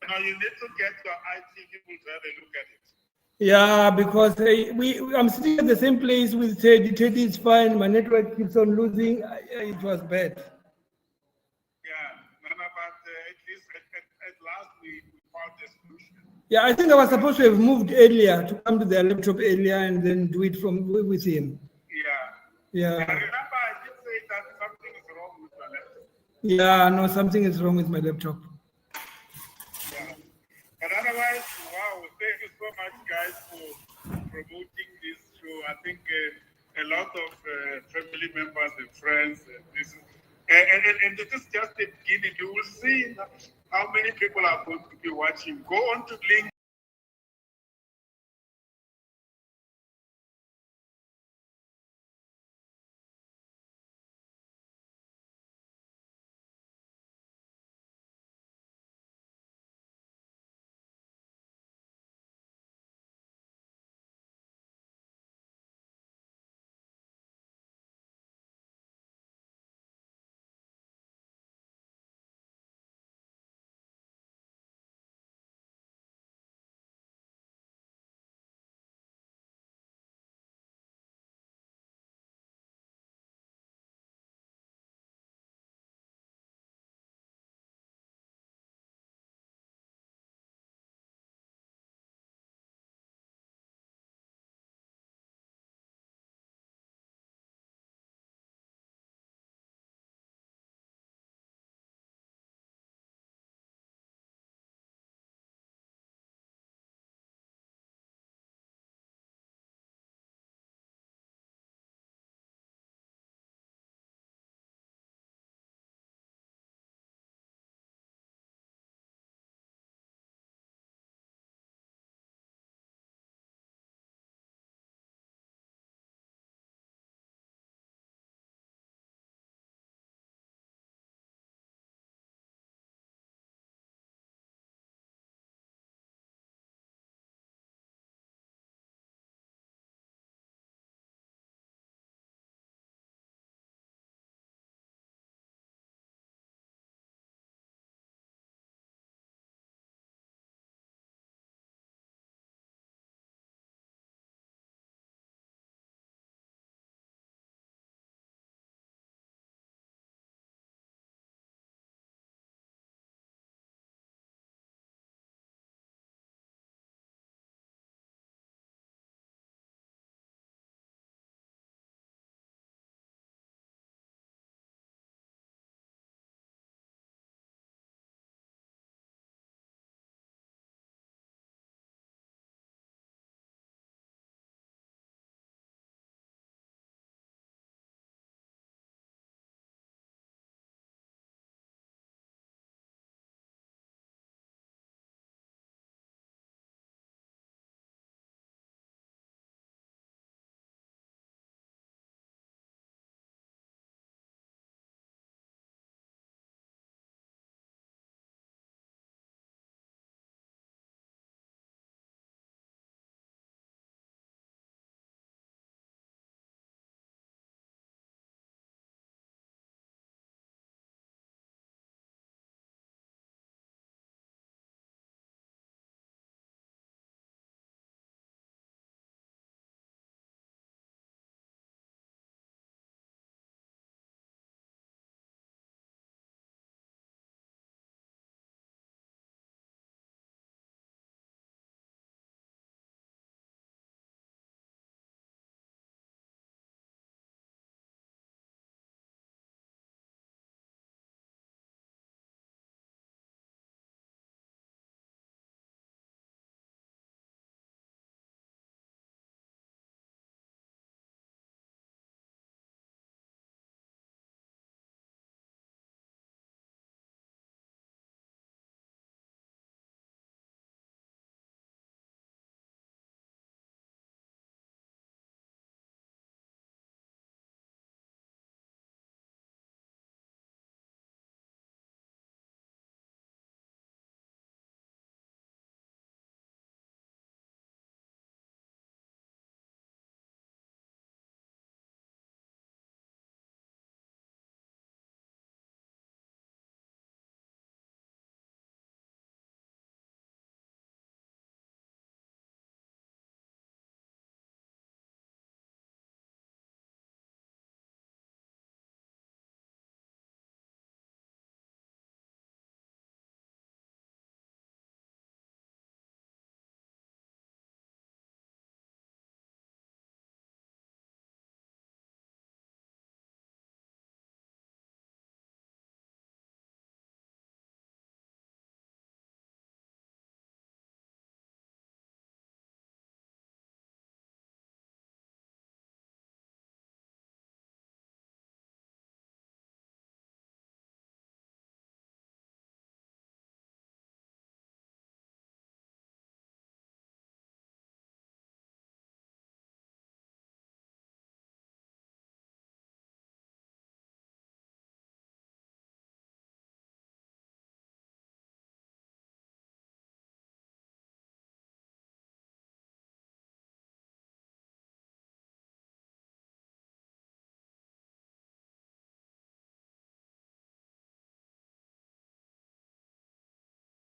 Now you need to get your IT people to have a look at it. Yeah, because I'm sitting at the same place with Teddy. Teddy is fine. My network keeps on losing. It was bad. Yeah, but at least at last we found a solution. Yeah, I think I was supposed to have moved earlier to come to their laptop earlier and then do it with him. Yeah. Yeah. I remember I did say that something is wrong with your laptop. Yeah, no, something is wrong with my laptop. Yeah. But otherwise, wow, thank you so much, guys, for promoting this show. I think a lot of family members and friends, this is just the beginning. You will see how many people are going to be watching. Go on to link.